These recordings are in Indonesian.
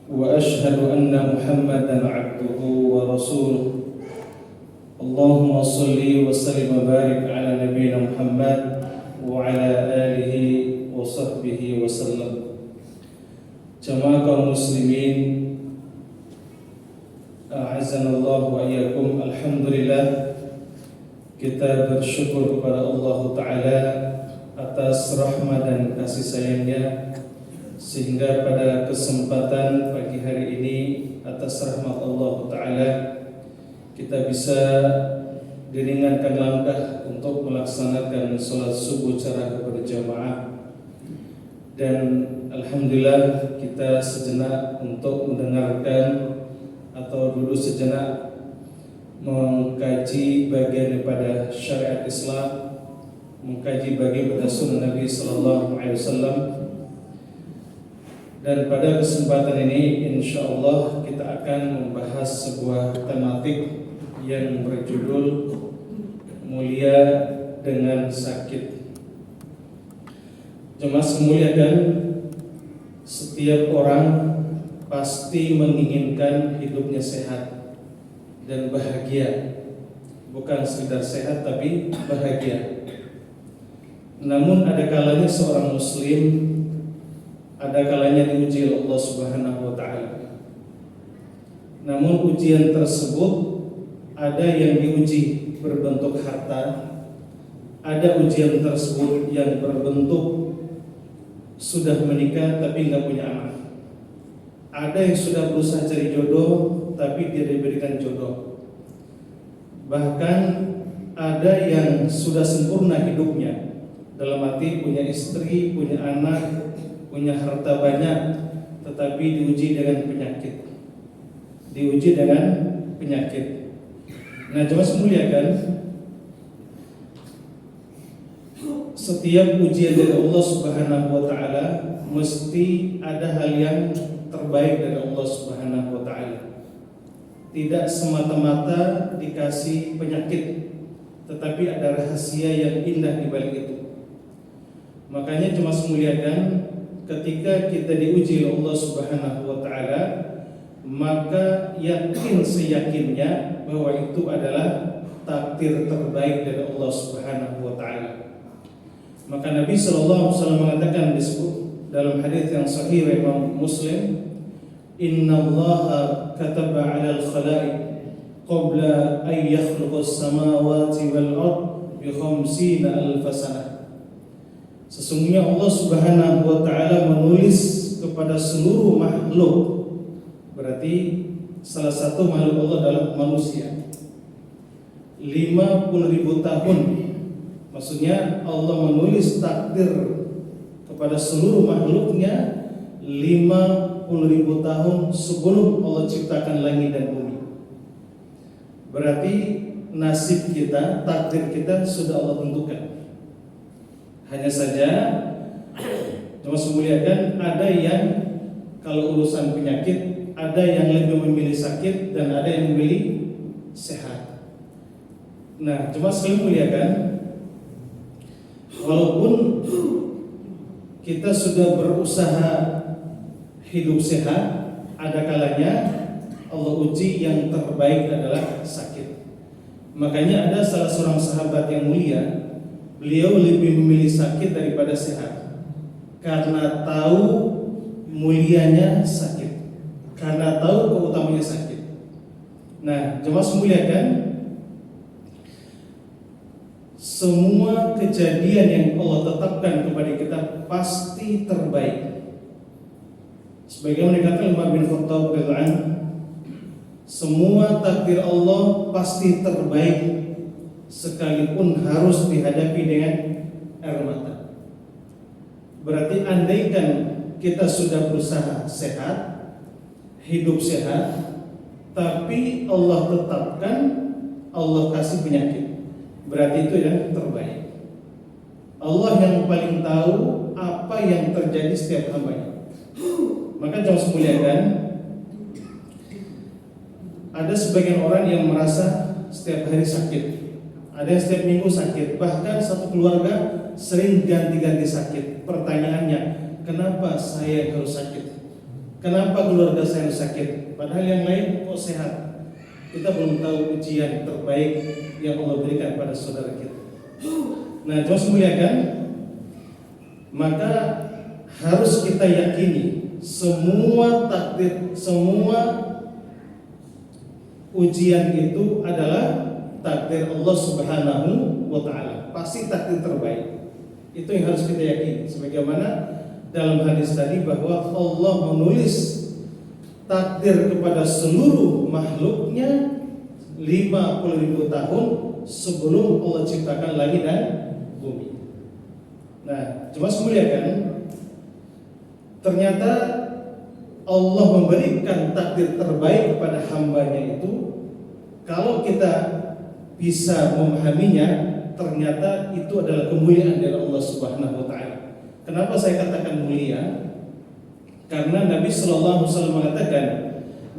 وأشهد أن محمدا عبده ورسوله اللهم صل وسلم وبارك على نبينا محمد وعلى آله وصحبه وسلم. Jamaah kaum muslimin, a'azzanallahu wa iyyakum. Alhamdulillah, kita bersyukur kepada Allah Ta'ala atas rahmat dan kasih sayangnya, sehingga pada kesempatan pagi hari ini atas rahmat Allah Ta'ala kita bisa diringankan langkah untuk melaksanakan sholat subuh secara berjamaah. Dan alhamdulillah kita sejenak untuk mendengarkan atau duduk sejenak mengkaji bagian daripada syariat Islam, mengkaji bagian daripada sunnah Nabi Sallallahu Alaihi Wasallam. Dan pada kesempatan ini insyaallah kita akan membahas sebuah tematik yang berjudul Mulia dengan Sakit. Jemaah semuliakan, setiap orang pasti menginginkan hidupnya sehat dan bahagia. Bukan sekedar sehat tapi bahagia. Namun ada kalanya seorang muslim, ada kalanya diuji oleh Allah Subhanahu wa Ta'ala. Namun ujian tersebut ada yang diuji berbentuk harta, ada ujian tersebut yang berbentuk sudah menikah tapi nggak punya anak, ada yang sudah berusaha cari jodoh tapi tidak diberikan jodoh, bahkan ada yang sudah sempurna hidupnya, dalam arti punya istri, punya anak, punya harta banyak, tetapi diuji dengan penyakit. Diuji dengan penyakit. Nah, coba semuliakan, setiap ujian dari Allah Subhanahu wa Ta'ala mesti ada hal yang terbaik dari Allah Subhanahu wa Ta'ala. Tidak semata-mata dikasih penyakit, tetapi ada rahasia yang indah di balik itu. Makanya cuma semuliakan, ketika kita diuji oleh Allah Subhanahu wa Ta'ala, maka yakin seyakinnya bahwa itu adalah takdir terbaik dari Allah Subhanahu wa Ta'ala. Maka Nabi sallallahu alaihi wasallam mengatakan, disebut dalam hadis yang sahih Imam Muslim, "Innallaha kataba 'alal khalaiq qabla an yakhluqa as-samawati wal ard bi 50,000 sanah." Sesungguhnya Allah Subhanahu wa Ta'ala menulis kepada seluruh makhluk. Berarti salah satu makhluk Allah adalah manusia. 50,000 tahun. Maksudnya Allah menulis takdir kepada seluruh makhluknya 50,000 tahun sebelum Allah ciptakan langit dan bumi. Berarti nasib kita, takdir kita sudah Allah tentukan. Hanya saja, cuma semuliakan, ada yang kalau urusan penyakit, ada yang lebih memilih sakit dan ada yang memilih sehat. Nah, cuma sekali muliakan, walaupun kita sudah berusaha hidup sehat, ada kalanya Allah uji yang terbaik adalah sakit. Makanya ada salah seorang sahabat yang mulia, beliau lebih memilih sakit daripada sehat, karena tahu mulianya sakit, karena tahu keutamanya sakit. Nah, jemaah semuliakan, semua kejadian yang Allah tetapkan kepada kita pasti terbaik. Sebagaimana dikatakan Umar bin Khattab radhiyallahu anhu, semua takdir Allah pasti terbaik, sekalipun harus dihadapi dengan air mata. Berarti andaikan kita sudah berusaha sehat, hidup sehat, tapi Allah tetapkan, Allah kasih penyakit, berarti itu yang terbaik. Allah yang paling tahu apa yang terjadi setiap hambanya. Maka jangan semuliakan, ada sebagian orang yang merasa setiap hari sakit, ada yang setiap minggu sakit, bahkan satu keluarga sering ganti-ganti sakit. Pertanyaannya, kenapa saya harus sakit? Kenapa keluarga saya harus sakit? Padahal yang lain kok sehat. Kita belum tahu ujian terbaik yang Allah berikan pada saudara kita. Nah, jemaah sekalian, maka harus kita yakini semua takdir, semua ujian itu adalah takdir Allah Subhanahu wa taala. Pasti takdir terbaik. Itu yang harus kita yakini. Sebagaimana dalam hadis tadi bahwa Allah menulis takdir kepada seluruh makhluknya 50.000 tahun sebelum Allah ciptakan langit dan bumi. Nah, cuma semuliakan, ternyata Allah memberikan takdir terbaik kepada hambanya itu. Kalau kita bisa memahaminya, ternyata itu adalah kemuliaan dari Allah Subhanahu wa taala. Kenapa saya katakan mulia? Karena Nabi sallallahu alaihi wasallam mengatakan,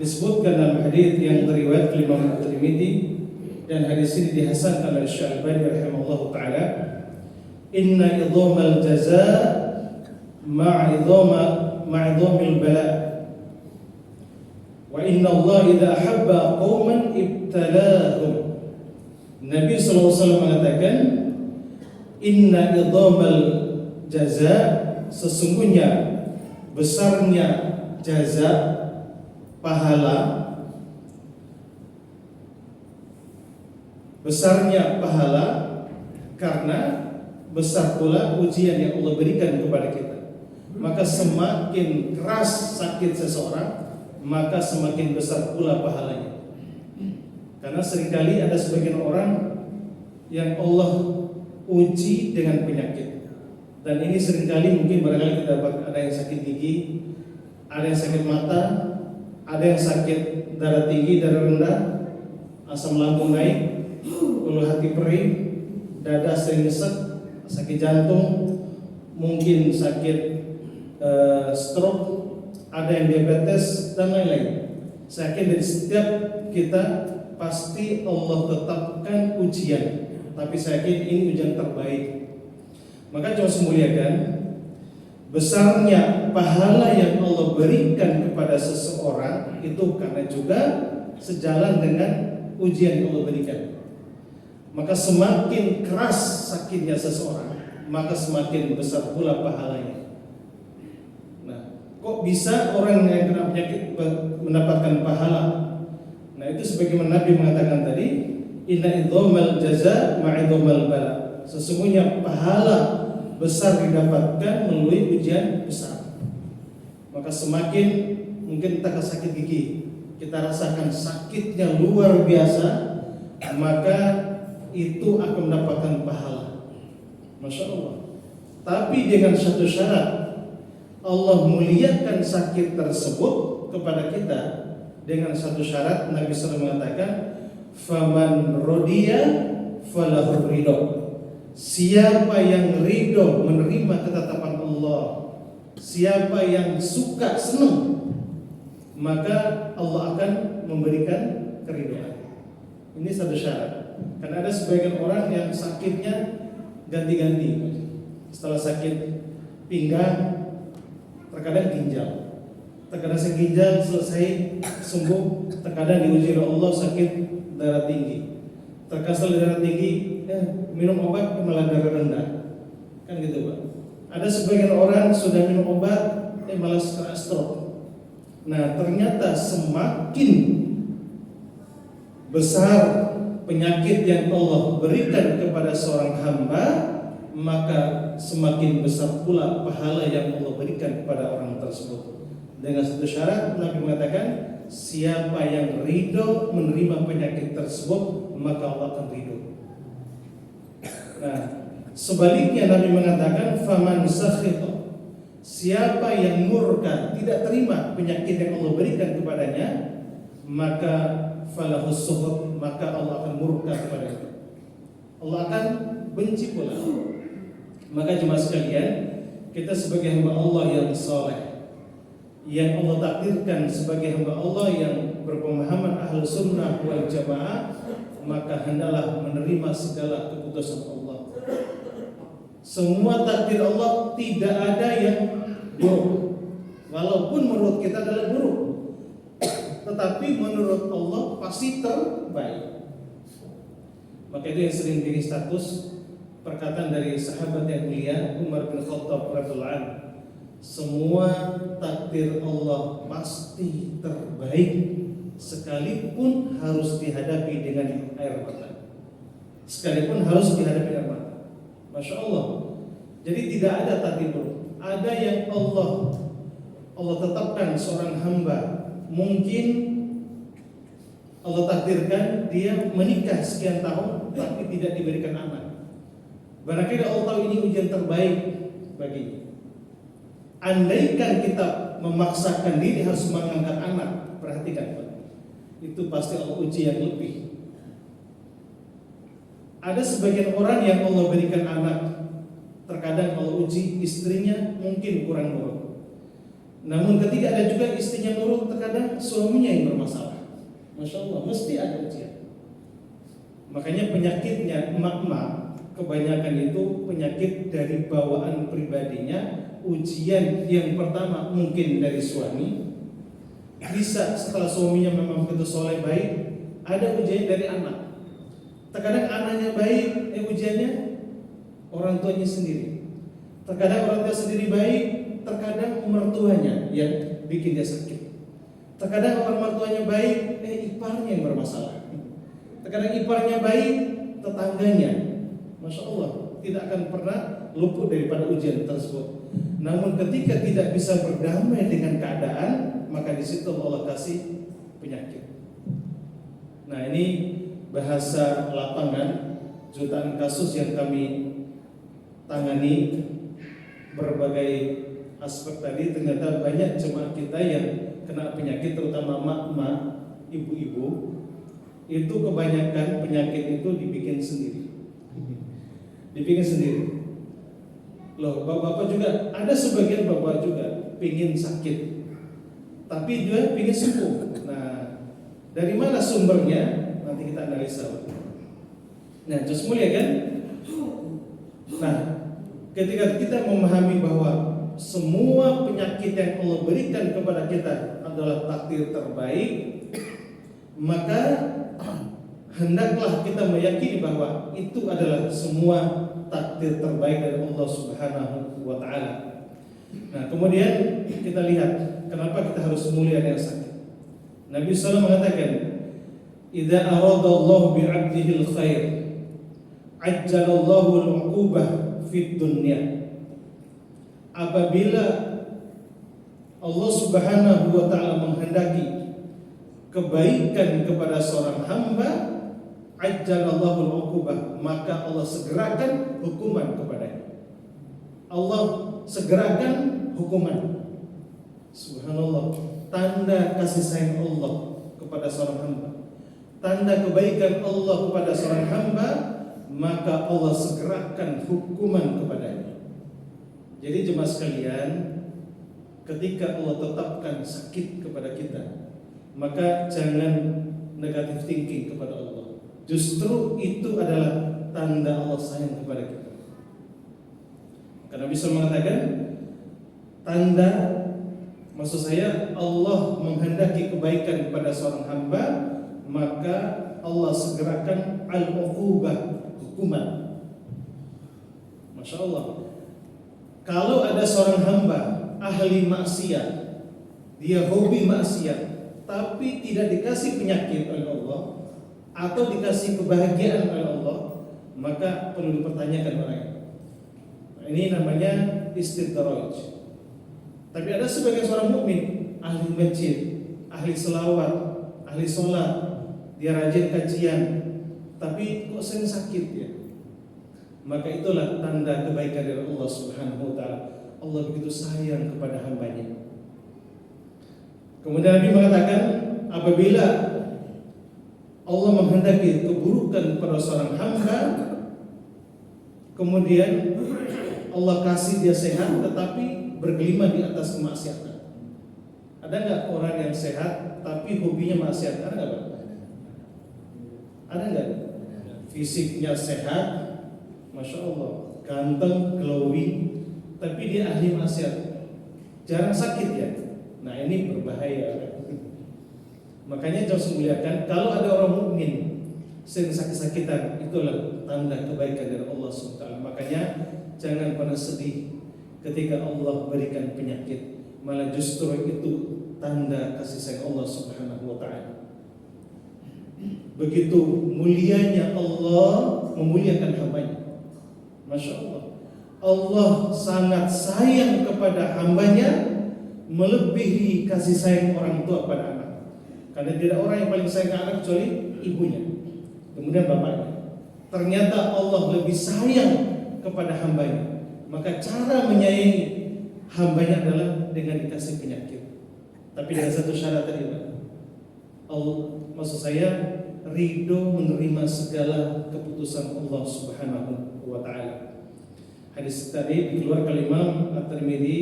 disebutkan dalam hadis yang diriwayatkan oleh Imam At-Tirmidzi, dan hadis ini dihasankan oleh Syekh Al-Albani rahimahullahu taala, inna idhamal jazaa ma'idhamil bala wa inna Allah idza ahabba qauman ibtalahum. Nabi sallallahu alaihi wasallam mengatakan, inna idhamal jazaa, sesungguhnya besarnya jaza, pahala, besarnya pahala karena besar pula ujian yang Allah berikan kepada kita. Maka semakin keras sakit seseorang, maka semakin besar pula pahalanya. Karena seringkali ada sebagian orang yang Allah uji dengan penyakit. Dan ini seringkali mungkin barangkali kita dapat, ada yang sakit gigi, ada yang sakit mata, ada yang sakit darah tinggi, darah rendah, asam lambung naik, ulu hati perih, dada sering nyesek, sakit jantung, mungkin sakit stroke, ada yang diabetes dan lain-lain. Saya yakin dari setiap kita pasti Allah tetapkan ujian, tapi saya yakin ini ujian terbaik. Maka coba semuliakan, besarnya pahala yang Allah berikan kepada seseorang itu karena juga sejalan dengan ujian yang Allah berikan. Maka semakin keras sakitnya seseorang, maka semakin besar pula pahalanya. Nah, kok bisa orang yang kena penyakit mendapatkan pahala? Nah, itu sebagaimana Nabi mengatakan tadi, inna idhamal jaza ma'idhamal bala. Sesungguhnya pahala besar didapatkan melalui ujian besar. Maka semakin mungkin kita sakit gigi, kita rasakan sakitnya luar biasa, maka itu akan mendapatkan pahala. Masya Allah. Tapi dengan satu syarat, Allah muliakan sakit tersebut kepada kita dengan satu syarat. Nabi SAW mengatakan, faman rodiya falahu ridho. Siapa yang ridho menerima ketetapan Allah, siapa yang suka senang, maka Allah akan memberikan keridhaan. Ini satu syarat. Karena ada sebagian orang yang sakitnya ganti-ganti. Setelah sakit pinggang, terkadang ginjal. Terkadang sakit ginjal selesai sembuh, terkadang diuji oleh Allah sakit darah tinggi. Terkadang darah tinggi, minum obat malah darah rendah. Kan gitu, Pak. Ada sebagian orang sudah minum obat, malah stroke. Nah, ternyata semakin besar penyakit yang Allah berikan kepada seorang hamba, maka semakin besar pula pahala yang Allah berikan kepada orang tersebut. Dengan satu syarat, Nabi mengatakan, siapa yang ridho menerima penyakit tersebut, maka Allah akan ridho. Nah, sebaliknya Nabi mengatakan, faman sakhita, siapa yang murka, tidak terima penyakit yang Allah berikan kepadanya, maka falahu sukhut, maka Allah akan murka kepadanya. Allah akan benci pula. Maka jemaah sekalian, kita sebagai hamba Allah yang saleh, yang Allah takdirkan sebagai hamba Allah yang berpemahaman ahlu sunnah wal jamaah, maka hendaklah menerima segala keputusan Allah. Semua takdir Allah tidak ada yang buruk. Walaupun menurut kita adalah buruk, tetapi menurut Allah pasti terbaik. Maka itu yang sering jadi status perkataan dari sahabat yang mulia Umar bin Khattab radhiyallahu anhu, semua takdir Allah pasti terbaik sekalipun harus dihadapi dengan air mata. Sekalipun harus dihadapi air mata. Masya Allah. Jadi tidak ada takdir buruk. Ada yang Allah tetapkan seorang hamba, mungkin Allah takdirkan dia menikah sekian tahun tapi tidak diberikan anak. Barangkali Allah tahu ini ujian terbaik baginya. Andaikan kita memaksakan diri harus mengangkat anak, perhatikan Pak, itu pasti Allah uji yang lebih. Ada sebagian orang yang Allah berikan anak, terkadang Allah uji istrinya mungkin kurang nurut. Namun ketika ada juga istrinya nurut, terkadang suaminya yang bermasalah. Masya Allah, mesti ada ujian. Makanya penyakitnya emak-emak kebanyakan itu penyakit dari bawaan pribadinya. Ujian yang pertama mungkin dari suami, bisa setelah suaminya memang begitu soleh baik, ada ujian dari anak. Terkadang anaknya baik, ujiannya orang tuanya sendiri. Terkadang orang tua sendiri baik, terkadang mertuanya yang bikin dia sakit. Terkadang orang mertuanya baik, iparnya yang bermasalah. Terkadang iparnya baik, tetangganya. Masya Allah, tidak akan pernah luput daripada ujian tersebut. Namun ketika tidak bisa berdamai dengan keadaan, maka di situ Allah kasih penyakit. Nah, ini bahasa lapangan, jutaan kasus yang kami tangani berbagai aspek tadi. Ternyata banyak jemaah kita yang kena penyakit, terutama mak-mak, ibu-ibu. Itu kebanyakan penyakit itu dibikin sendiri. Dibikin sendiri. Loh, bapak-bapak juga, ada sebagian bapak juga pingin sakit, tapi dia pingin sembuh. Nah, dari mana sumbernya? Nanti kita analisa. Nah, terus mulia kan? Nah, ketika kita memahami bahwa semua penyakit yang Allah berikan kepada kita adalah takdir terbaik, maka hendaklah kita meyakini bahwa itu adalah semua takdir terbaik dari Allah Subhanahu wa taala. Nah, kemudian kita lihat kenapa kita harus mulia dengan sakit. Nabi SAW mengatakan, "Idza aradallahu bi'abdihi al-khair, ajjalallahu al-'uqubah fid dunya." Apabila Allah Subhanahu wa taala menghendaki kebaikan kepada seorang hamba, ajjalallahu al-'uqubah, maka Allah segerakan hukuman kepadanya. Allah segerakan hukuman. Subhanallah, tanda kasih sayang Allah kepada seorang hamba, tanda kebaikan Allah kepada seorang hamba, maka Allah segerakan hukuman kepadanya. Jadi jemaah sekalian, ketika Allah tetapkan sakit kepada kita, maka jangan negatif thinking kepada Allah. Justru itu adalah tanda Allah sayang kepada kita. Karena bisa mengatakan tanda, maksud saya Allah menghendaki kebaikan kepada seorang hamba, maka Allah segerakan al-uqubah, hukuman. Masya Allah. Kalau ada seorang hamba ahli maksiat, dia hobi maksiat, tapi tidak dikasih penyakit oleh Allah atau dikasih kebahagiaan oleh Allah, maka perlu dipertanyakan orangnya. Ini namanya istidraj. Tapi ada sebagian seorang mukmin, ahli masjid, ahli selawat, ahli sholat, dia rajin kajian, tapi kok sering sakit ya? Maka itulah tanda kebaikan dari Allah Subhanahu wa taala. Allah begitu sayang kepada hambanya. Kemudian Nabi mengatakan, apabila Allah menghendaki keburukan pada seorang hamba, kemudian Allah kasih dia sehat tetapi bergelima di atas kemaksiatan. Ada nggak orang yang sehat tapi hobinya maksiat? Ada nggak, Pak? Ada nggak? Fisiknya sehat, masya Allah, ganteng, glowing, tapi dia ahli maksiat. jarang sakit ya. Nah ini berbahaya. Makanya jauh muliakan, kalau ada orang mukmin sering sakit-sakitan, itulah tanda kebaikan dari Allah SWT. Makanya jangan pernah sedih ketika Allah berikan penyakit, malah justru itu tanda kasih sayang Allah Subhanahu wa taala. Begitu mulianya Allah memuliakan hambanya. Masya Allah, Allah sangat sayang kepada hambanya melebihi kasih sayang orang tua pada anak. Karena tidak orang yang paling sayang anak kecuali ibunya, kemudian bapaknya. Ternyata Allah lebih sayang kepada hambanya. Maka cara menyayangi hambanya adalah dengan dikasih penyakit. Tapi dengan satu syarat tadi, Allah, maksud saya, ridho menerima segala keputusan Allah Subhanahu wa taala. Hadis tadi dikeluarkan Imam At-Tirmidzi,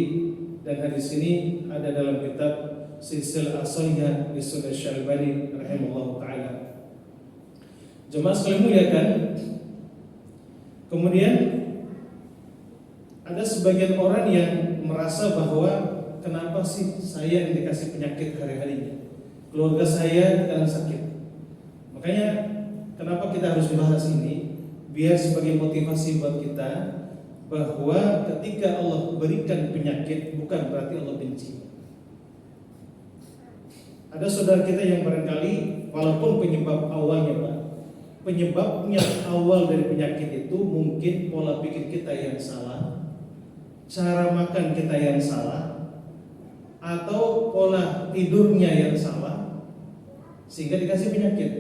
dan hadis ini ada dalam kitab Silsilah As-Shahihah di Sunan Syalbani rahimahullah taala. Jemaah sekalian muliakan, kemudian ada sebagian orang yang merasa bahwa kenapa sih saya yang dikasih penyakit hari-harinya, keluarga saya kadang sakit. Makanya kenapa kita harus membahas ini, biar sebagai motivasi buat kita bahwa ketika Allah berikan penyakit bukan berarti Allah benci. Ada saudara kita yang barangkali walaupun penyebab awalnya Pak, penyebabnya awal dari penyakit itu mungkin pola pikir kita yang salah, cara makan kita yang salah, atau pola tidurnya yang salah, sehingga dikasih penyakit.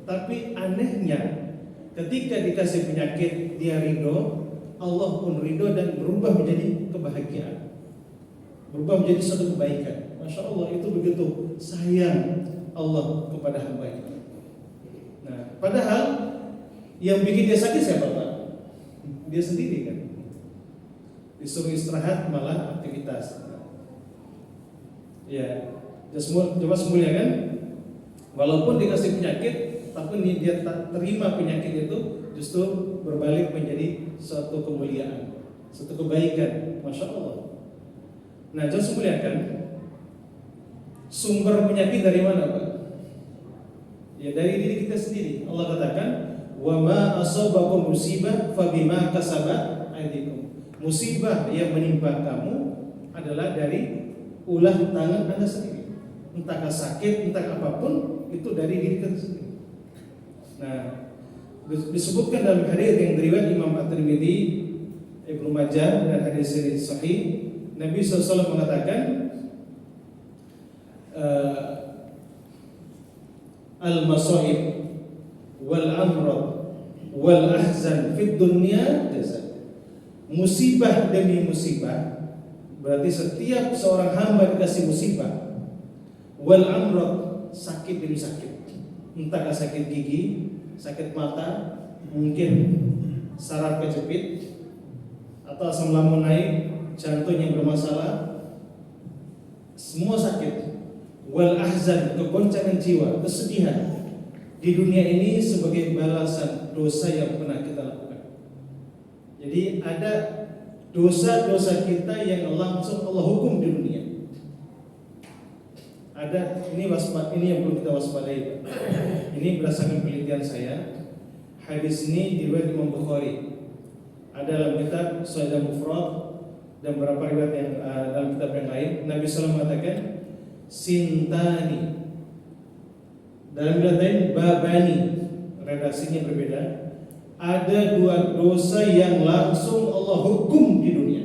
Tapi anehnya ketika dikasih penyakit dia ridho, Allah pun ridho dan berubah menjadi kebahagiaan, berubah menjadi suatu kebaikan. Masya Allah, itu begitu sayang Allah kepada hambanya. Nah, padahal yang bikin dia sakit siapa Pak? Dia sendiri kan. Disuruh istirahat malah aktivitas. Ya, coba semuanya kan. Walaupun dikasih penyakit, tapi dia tak terima penyakit itu, justru berbalik menjadi suatu kemuliaan, suatu kebaikan. Masya Allah. Nah, coba semuanya sumber penyakit dari mana Pak? Ya dari diri kita sendiri. Allah katakan, "Wa ma asabakum musibah fabima kasabat aydikum." Musibah yang menimpa kamu adalah dari ulah tangan Anda sendiri. Entah sakit, entah apapun, itu dari diri kita sendiri. Nah, disebutkan dalam hadis yang diriwayatkan Imam At-Tirmidzi, Ibnu Majah, dan hadis ini sahih, Nabi SAW mengatakan, al-masaib wal amrad wal ahzan fid dunya jazaa. Musibah demi musibah, berarti setiap seorang hamba dikasih musibah. Wal amrad, sakit demi sakit, entah sakit gigi, sakit mata, mungkin saraf kejepit, atau asam lambung naik, jantung yang bermasalah, semua sakit. Wal ahzan, kegoncangan jiwa, kesedihan di dunia ini sebagai balasan dosa yang pernah kita lakukan. Jadi ada dosa-dosa kita yang langsung Allah hukum di dunia. Ada, ini yang perlu kita waspadai. Ini berdasarkan penelitian saya. Hadis ini diriwayatkan Imam Bukhari. Ada dalam kitab Sahih Mufrad dan beberapa riwayat yang dalam kitab yang lain. Nabi SAW mengatakan, sintani, dalam riwayat lain babani, redaksinya berbeda. Ada dua dosa yang langsung Allah hukum di dunia,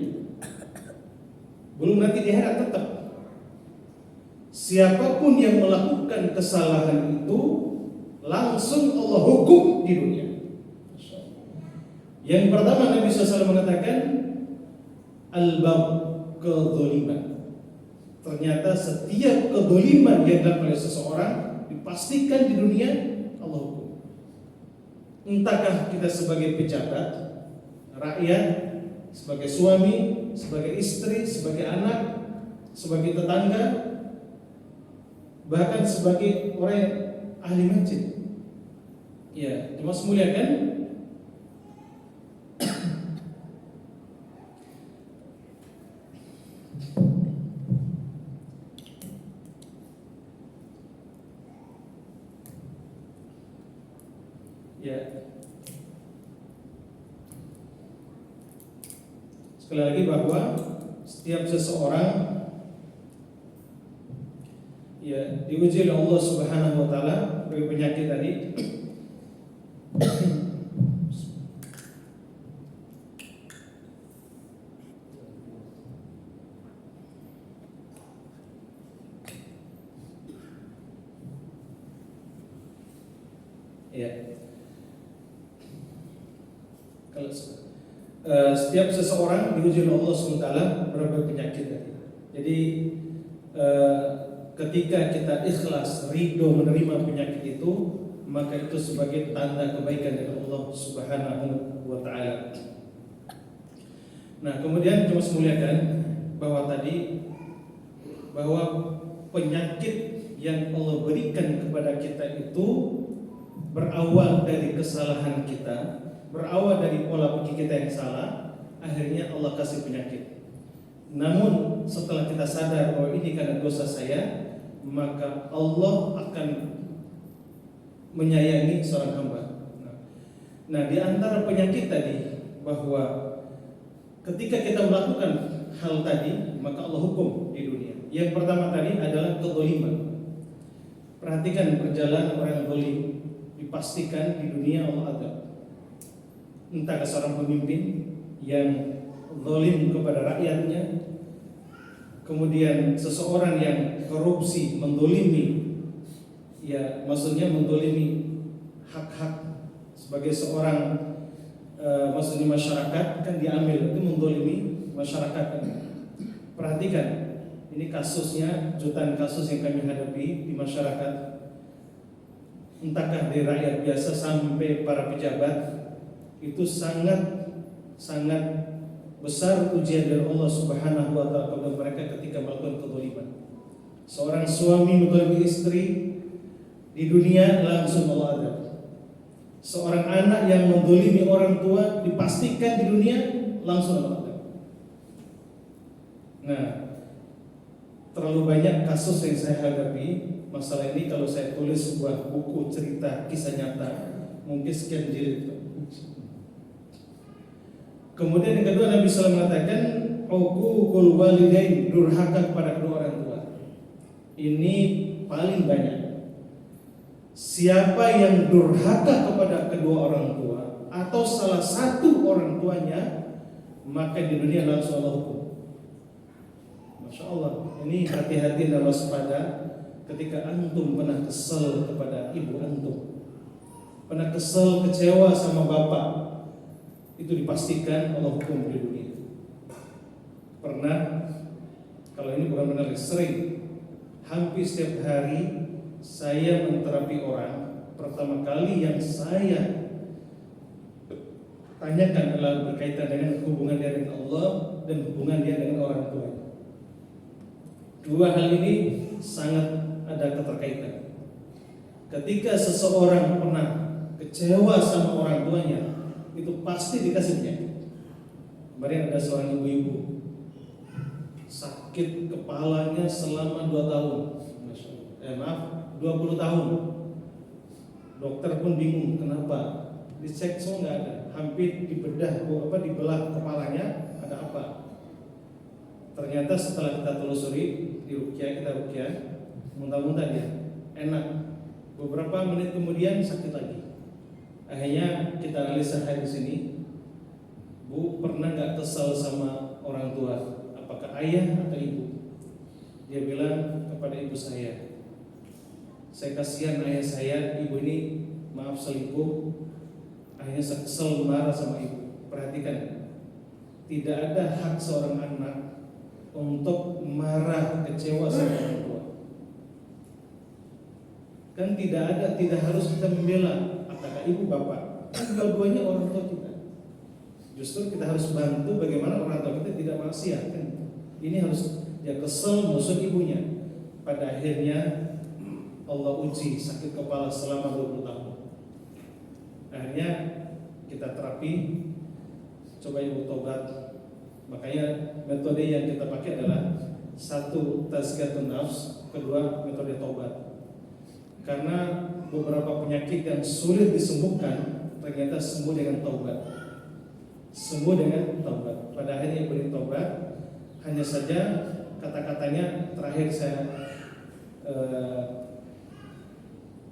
belum nanti di akhirat tetap. Siapapun yang melakukan kesalahan itu langsung Allah hukum di dunia. Yang pertama Nabi SAW mengatakan al-bab, kezaliman. Ternyata setiap kezaliman yang dilakukan oleh seseorang dipastikan di dunia Allah hukum. Entahkah kita sebagai pejabat, rakyat, sebagai suami, sebagai istri, sebagai anak, sebagai tetangga, bahkan sebagai orang yang ahli masjid. Ya, cuma semuliakan. Ya. Sekali lagi bahwa setiap seseorang ya diuji oleh Allah Subhanahu wa taala dari penyakit tadi. Ya. Kalau setiap seseorang diuji oleh Allah Subhanahu wa taala berbagai penyakit tadi. Jadi ketika kita ikhlas ridho menerima penyakit itu, maka itu sebagai tanda kebaikan dari Allah Subhanahu wa taala. Nah, kemudian cuma muliakan bahwa penyakit yang Allah berikan kepada kita itu berawal dari kesalahan kita, berawal dari pola pikir kita yang salah, akhirnya Allah kasih penyakit. Namun setelah kita sadar bahwa ini karena dosa saya, maka Allah akan menyayangi seorang hamba. Nah, di antara penyakit tadi bahwa ketika kita melakukan hal tadi, maka Allah hukum di dunia. Yang pertama tadi adalah kezaliman. Perhatikan perjalanan orang zalim, dipastikan di dunia Allah ada. Entah ke seorang pemimpin yang zalim kepada rakyatnya, kemudian seseorang yang korupsi, mendolimi, ya maksudnya mendolimi hak-hak sebagai seorang maksudnya masyarakat kan diambil, itu mendolimi masyarakat kan. Perhatikan, ini kasusnya jutaan kasus yang kami hadapi di masyarakat, entahkah dari rakyat biasa sampai para pejabat, itu sangat besar ujian dari Allah Subhanahu wa taala kepada mereka ketika melakukan kezaliman. Seorang suami menzalimi istri di dunia langsung Allah adab. Seorang anak yang menzalimi orang tua dipastikan di dunia langsung Allah adab. Nah, terlalu banyak kasus yang saya hadapi masalah ini. Kalau saya tulis sebuah buku cerita kisah nyata, mungkin sekian jilid. Kemudian yang kedua, Nabi SAW mengatakan uququl walidain, durhaka kepada kedua orang tua. Ini paling banyak. Siapa yang durhaka kepada kedua orang tua atau salah satu orang tuanya, maka di dunia langsung Allah hukum. Masya Allah, ini hati-hati dan waspada ketika antum pernah kesel kepada ibu antum, pernah kesel kecewa sama bapak, itu dipastikan Allah hukum di dunia. Pernah, kalau ini bukan benar, sering, hampir setiap hari saya menterapi orang. Pertama kali yang saya tanyakan adalah berkaitan dengan hubungan dia dengan Allah dan hubungan dia dengan orang tua. Dua hal ini sangat ada keterkaitan. Ketika seseorang pernah kecewa sama orang tuanya, itu pasti dikasih penyakit. Kemarin ada seorang ibu-ibu sakit kepalanya selama 2 tahun, 20 tahun. Dokter pun bingung kenapa. Dicek semua nggak ada. Hampir dibelah kepalanya, ada apa? Ternyata setelah kita telusuri di ruqyah, muntah-muntah dia, enak. Beberapa menit kemudian sakit lagi. Akhirnya kita analisa di sini, Bu, pernah nggak kesal sama orang tua? Apakah ayah atau ibu? Dia bilang kepada ibu saya kasihan ayah saya, ibu ini maaf selingkuh. Akhirnya saya kesel marah sama ibu. Perhatikan, tidak ada hak seorang anak untuk marah kecewa sama orang tua. Kan tidak harus kita membela apakah ibu bapak, dua-duanya orang tua kita. Justru kita harus bantu bagaimana orang tua kita tidak maksiat kan. Ini harus dia kesel musuh ibunya. Pada akhirnya Allah uji sakit kepala selama 20 tahun. Akhirnya kita terapi, coba ibu tobat. Makanya metode yang kita pakai adalah satu, tazkiyatun nafs, kedua metode tobat. Karena beberapa penyakit yang sulit disembuhkan ternyata sembuh dengan taubat. Sembuh dengan taubat. Pada akhirnya beri taubat. Hanya saja kata-katanya terakhir saya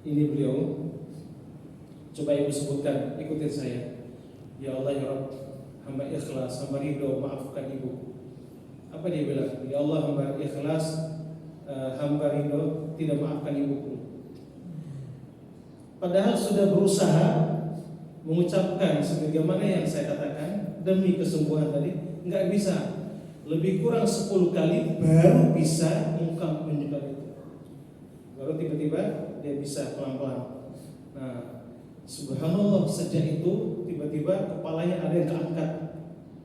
ini beliau coba ibu sebutkan, ikutin saya. Ya Allah ya Rabb, hamba ikhlas, hamba ridho, maafkan ibu. Apa dia bilang? Ya Allah, hamba ikhlas, hamba ridho, tidak maafkan ibuku. Padahal sudah berusaha mengucapkan sebagaimana yang saya katakan demi kesembuhan tadi, nggak bisa. Lebih kurang 10 kali baru bisa mengungkapkan itu. Baru tiba-tiba dia bisa pelan-pelan. Nah, subhanallah, sejak itu tiba-tiba kepalanya ada yang keangkat.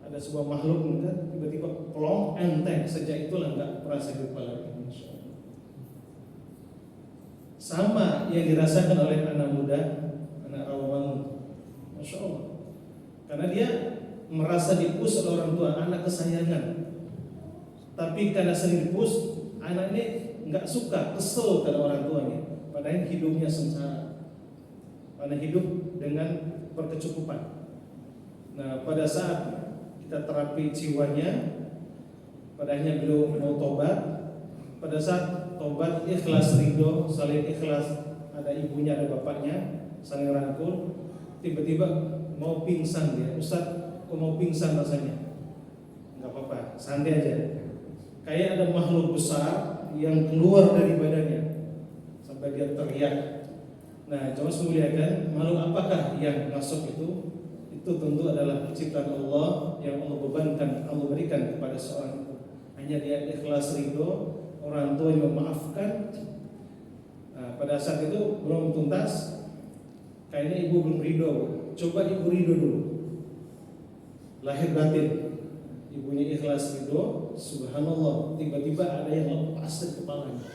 Ada sebuah makhluk kan, tiba-tiba plong, enteng. Sejak itulah nggak pernah sakit kepala lagi. Sama yang dirasakan oleh anak muda, anak Rawamangun, Masya Allah. Karena dia merasa dipus oleh orang tua, anak kesayangan. Tapi karena sering dipus, anak ini nggak suka, kesel pada orang tuanya. Padahal hidupnya sengsara, karena hidup dengan berkecukupan. Nah, pada saat kita terapi jiwanya, padahal beliau mau tobat. Pada saat tobat ikhlas ridho, saling ikhlas, ada ibunya, ada bapaknya, saling rangkul. Tiba-tiba mau pingsan dia. Ustaz, kok mau pingsan rasanya? Nggak apa-apa, santai aja. Kayak ada makhluk besar yang keluar dari badannya sampai dia teriak. Nah, coba semuliakan, makhluk apakah yang masuk itu? Itu tentu adalah ciptaan Allah yang Allah bebankan, Allah berikan kepada seorang itu. Hanya dia ikhlas ridho, orang tua yang memaafkan. Nah, pada saat itu belum tuntas, kayaknya ibu belum ridho. Coba ibu ridho dulu, lahir batin, ibunya ikhlas ridho, subhanallah, tiba-tiba ada yang lepas dari kepalanya.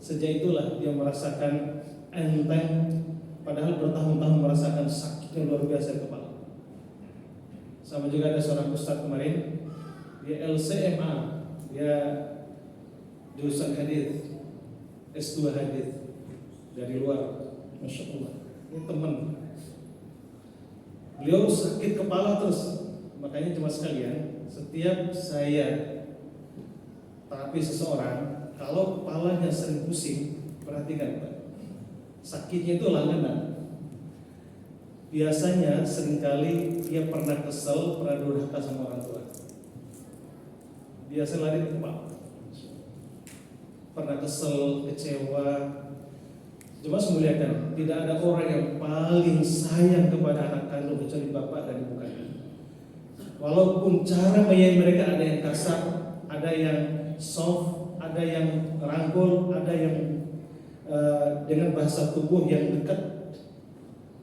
Sejak itulah dia merasakan enteng, padahal bertahun-tahun merasakan sakitnya luar biasa di kepala. Sama juga ada seorang ustaz kemarin, dia LCMA, dia jurusan hadis, S2 hadis dari luar, Masya Allah. Ini teman, beliau sakit kepala terus. Makanya cuma sekalian, setiap saya terapi seseorang, kalau kepalanya sering pusing, perhatikan Pak, sakitnya itu langganan. Biasanya seringkali dia pernah kesel, pernah durhaka sama orang tua. Biasa lari ke kepala. Pernah kesel, kecewa. Cuma semuliakan, tidak ada orang yang paling sayang kepada anak kandung kecuali bapak dan ibu kandung. Walaupun cara menyayangi mereka ada yang kasar, ada yang soft, ada yang rangkul, ada yang dengan bahasa tubuh yang dekat.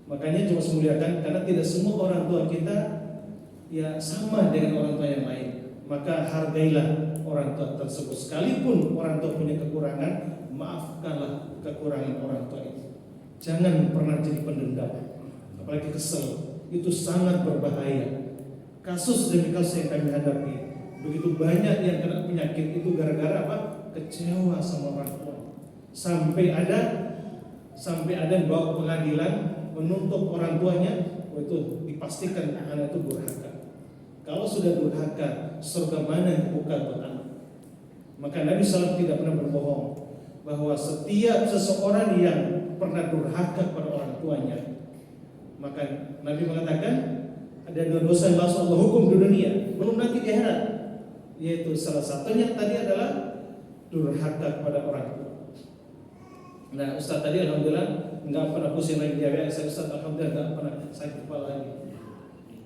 Makanya cuma semuliakan, karena tidak semua orang tua kita ya sama dengan orang tua yang lain. Maka hargailah orang tua tersebut. Sekalipun orang tua punya kekurangan, maafkanlah kekurangan orang tua itu. Jangan pernah jadi pendendam, apalagi kesel. Itu sangat berbahaya. Kasus demi kasus yang kami hadapi, begitu banyak yang kena penyakit itu gara-gara apa? Kecewa sama orang tua. Sampai ada yang bawa pengadilan menuntut orang tuanya, itu dipastikan anak itu durhaka. Kalau sudah durhaka, surga mana yang bukan buat anak? Maka Nabi SAW tidak pernah berbohong bahwa setiap seseorang yang pernah durhaka pada orang tuanya, maka Nabi mengatakan ada 2 dosa yang langsung Allah hukum di dunia, belum nanti di akhirat. Yaitu salah satunya tadi adalah durhaka kepada orang tua. Nah, Ustaz tadi alhamdulillah nggak pernah pusing lagi dia. Saya Ustaz alhamdulillah nggak pernah sakit kepala lagi.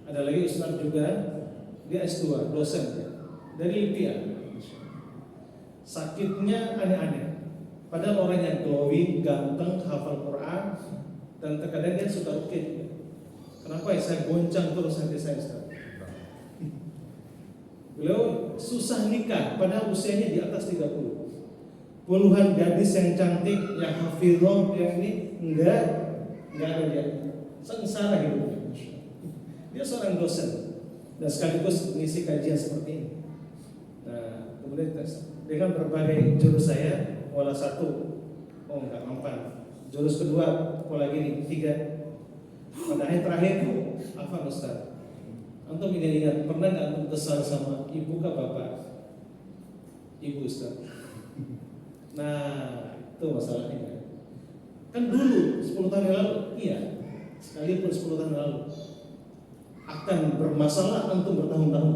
Ada lagi Ustaz juga, dia S2 dosen dari Libya. Sakitnya aneh-aneh. Padahal orang yang glowing, ganteng, hafal Quran, dan terkadang dia suka rukyah. Kenapa ya saya goncang terus hati saya Ustaz? Beliau susah nikah, padahal usianya di atas 30. Puluhan gadis yang cantik, yang hafidhah, yang ini enggak ada dia. Sengsara hidupnya. Dia seorang dosen dan sekaligus mengisi kajian seperti ini. Nah, kemudian dengan berbagai jurus saya, pola 1, oh enggak mempan. Jurus kedua, pola gini, 3. Pada ayat terakhir, apa Ustaz? Antum ingat pernah nggak antum kesal sama ibu ke bapak? Ibu Ustaz. Nah, itu masalahnya. Kan dulu 10 tahun yang lalu, iya, sekalipun 10 tahun yang lalu akan bermasalah antum bertahun-tahun.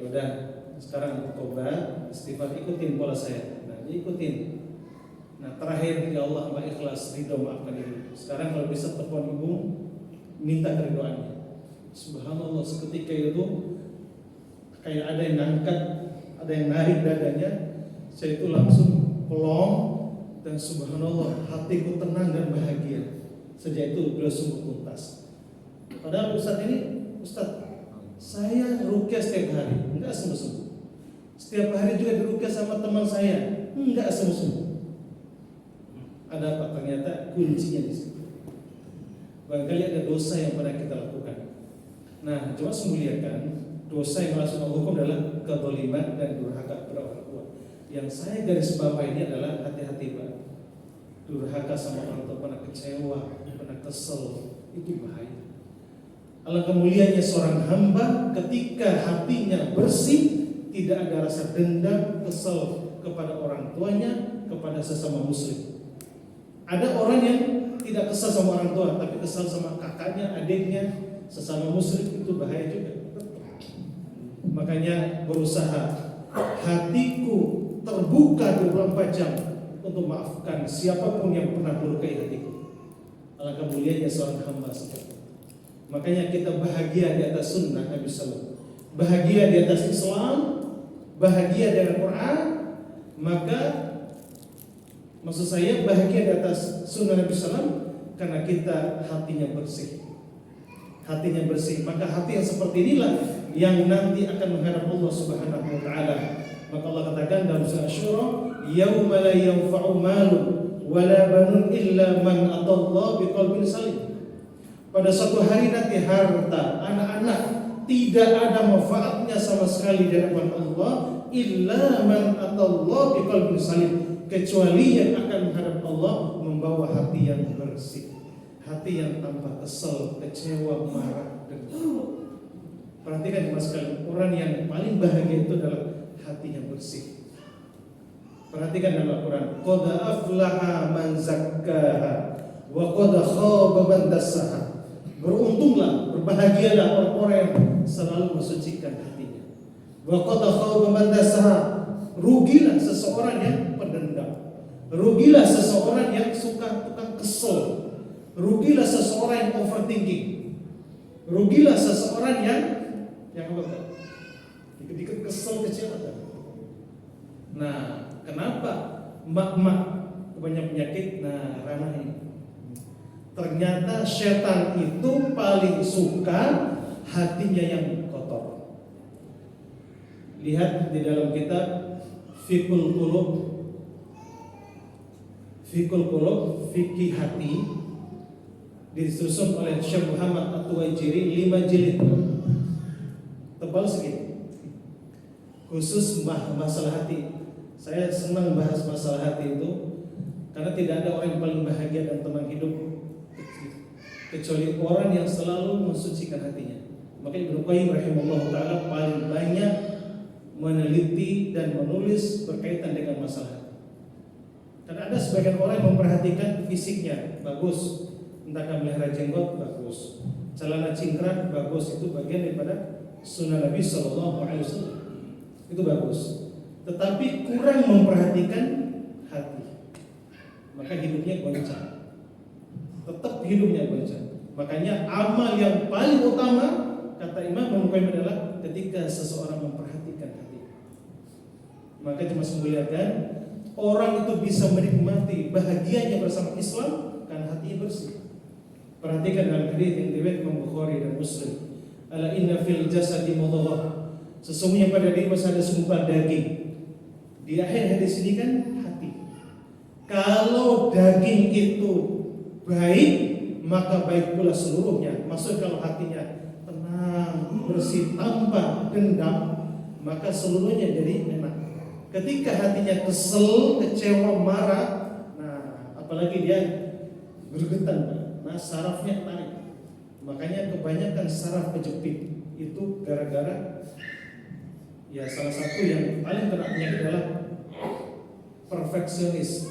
Ya udah, sekarang tobat, istighfar, ikutin pola saya. Nah, ikutin. Nah, terakhir ya Allah, mbak ikhlas, ridho, maafkan ibu. Sekarang kalau bisa telepon ibu, minta keridoannya. Subhanallah, seketika itu kayak ada yang ngangkat, ada yang narik dadanya. Saya itu langsung pelong dan subhanallah, hatiku tenang dan bahagia. Sejak itu beliau sungguh tuntas. Padahal Ustaz ini, Ustaz, saya rukyah setiap hari, enggak sungguh-sungguh. Setiap hari juga dirukyah sama teman saya, enggak sungguh-sungguh. Ada apa? Ternyata kuncinya di situ. Barangkali ada dosa yang pernah kita lakukan. Nah, cuma memuliakan, dosa yang langsung hukum adalah kezaliman dan durhaka kepada orang tua. Yang saya garis bawah ini adalah hati-hati Pak. Durhaka sama orang tua, pernah kecewa, pernah kesel, itu bahaya. Alangkah mulianya seorang hamba ketika hatinya bersih, tidak ada rasa dendam, kesel kepada orang tuanya, kepada sesama muslim. Ada orang yang tidak kesal sama orang tua, tapi kesal sama kakaknya, adiknya, sesama muslim, itu bahaya juga. Makanya berusaha hatiku terbuka 24 jam untuk maafkan siapapun yang pernah melukai hatiku. Alangkah mulianya seorang hamba seperti itu. Makanya kita bahagia di atas sunnah Nabi SAW, bahagia di atas Islam, bahagia dengan Quran. Maka maksud saya bahagia di atas sunnah Nabi SAW karena kita hatinya bersih. Hatinya bersih, maka hati yang seperti inilah yang nanti akan menghadap Allah Subhanahu wa taala. Maka Allah katakan dalam surah Asy-Syura, "Yauma la yanfa'u malun wa la banun illa man atallaha biqalbin salim." Pada suatu hari nanti harta, anak-anak tidak ada manfaatnya sama sekali di hadapan Allah illa man atallaha biqalbin salim, kecuali yang akan menghadap Allah membawa hati yang bersih. Hati yang tanpa kesel, kecewa, marah, dendam. Perhatikan mas sekalian, orang yang paling bahagia itu adalah hatinya bersih. Perhatikan dalam Al-Quran, qad aflaha man zakkaha wa qad khaba man dassaha. Beruntunglah, berbahagialah orang-orang yang selalu mensucikan hatinya. Wa qad khaba man dassaha. Rugilah seseorang yang pendendam. Rugilah seseorang yang suka tukang kesel. Rugilah seseorang yang overthinking. Rugilah seseorang yang apa? Dikit-dikit kesel, kecewa. Nah, kenapa mak-mak banyak penyakit? Nah, ranah ini. Ternyata setan itu paling suka hatinya yang kotor. Lihat di dalam kitab Fiqhul Qulub, fikih hati, disusun oleh Syekh Muhammad At-Tuwaijiri, 5 jilid, tebal segini, khusus masalah hati. Saya senang bahas masalah hati itu karena tidak ada orang yang paling bahagia dan tenang hidup kecuali orang yang selalu mensucikan hatinya. Maka Ibnu Qayyim rahimahullah taala paling banyak meneliti dan menulis berkaitan dengan masalah hati. Karena ada sebagian orang yang memperhatikan fisiknya bagus, entah melihara jenggot bagus, celana cingkrang bagus, itu bagian daripada sunnah Nabi Sallallahu Alaihi Wasallam, itu bagus. Tetapi kurang memperhatikan hati, maka hidupnya goncang, tetap hidupnya goncang. Makanya amal yang paling utama kata Imam Ibnu Qayyim adalah ketika seseorang memperhatikan hati. Maka cuma memuliakan orang itu bisa menikmati bahagianya bersama Islam karena hatinya bersih. Perhatikan dalam hadis yang diriwayatkan Imam Bukhari dan Muslim, ala inna fil jasadi mudghah, sesungguhnya pada diri masih ada segumpal daging. Di akhir hadis ini kan hati. Kalau daging itu baik, maka baik pula seluruhnya. Maksud kalau hatinya tenang, bersih, tanpa dendam, maka seluruhnya jadi enak. Ketika hatinya kesel, kecewa, marah, nah apalagi dia bergetar, nah sarafnya ketarik. Makanya kebanyakan saraf kejepit itu gara-gara ya salah satu yang paling kena penyakit adalah perfeksionis.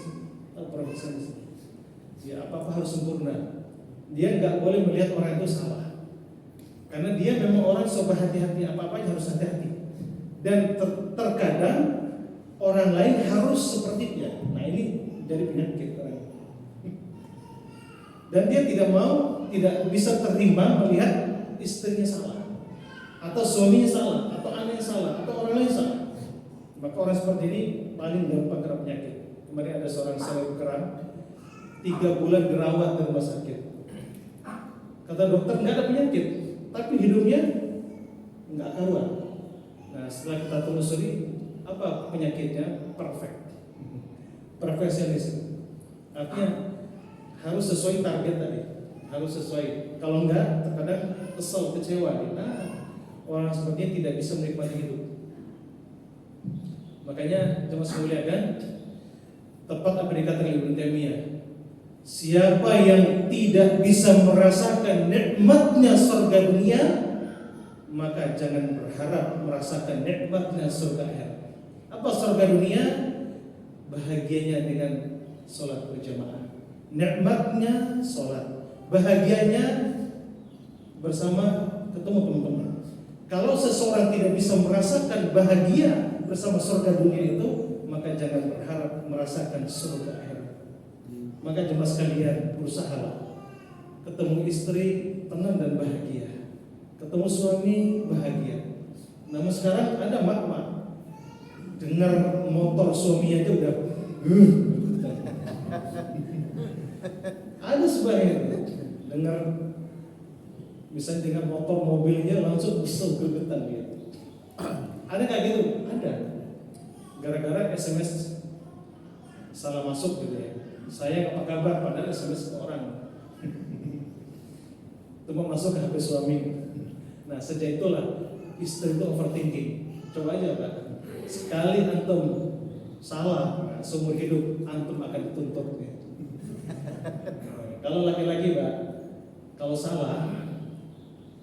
Perfeksionis. Ya apa-apa harus sempurna. Dia nggak boleh melihat orang itu salah. Karena dia memang orang sobat hati-hati, apa-apa harus hati-hati. Dan terkadang orang lain harus seperti dia. Nah ini jadi penyakit orang. Dan dia tidak bisa terima melihat istrinya salah, atau suaminya salah, atau anaknya salah, atau orang lain salah. Maka orang seperti ini paling gampang kena penyakit. Kemarin ada seorang selebgram 3 bulan dirawat di rumah sakit. Kata dokter nggak ada penyakit, tapi hidupnya nggak karuan. Nah setelah kita telusuri apa penyakitnya, perfeksionis. Artinya harus sesuai target tadi, harus sesuai. Kalau enggak, terkadang kesel, kecewa. Nah, orang seperti ini tidak bisa menikmati hidup. Makanya jemaah sekalian, tepat apa dikatakan Ibnu Taimiyah, siapa yang tidak bisa merasakan nikmatnya surga dunia, maka jangan berharap merasakan nikmatnya surga akhirat. Apa surga dunia? Bahagianya dengan sholat berjamaah, nikmatnya sholat, bahagianya bersama ketemu teman-teman. Kalau seseorang tidak bisa merasakan bahagia bersama surga dunia itu, maka jangan berharap merasakan surga akhirat. Maka jemaah sekalian, berusahalah ketemu istri tenang dan bahagia, ketemu suami bahagia. Namun sekarang ada mak-mak dengar motor suami aja udah ada sebagian dengar misalnya dengan motor mobilnya langsung kesel gregetan dia. Ada nggak gitu? Ada. Gara-gara SMS salah masuk gitu ya. Saya apa kabar padahal SMS ke orang. Itu mau masuk ke HP suami. Nah sejak itulah istri itu overthinking. Coba aja Pak, sekali antum salah, seumur hidup antum akan dituntut. Kalau laki-laki Pak, kalau salah,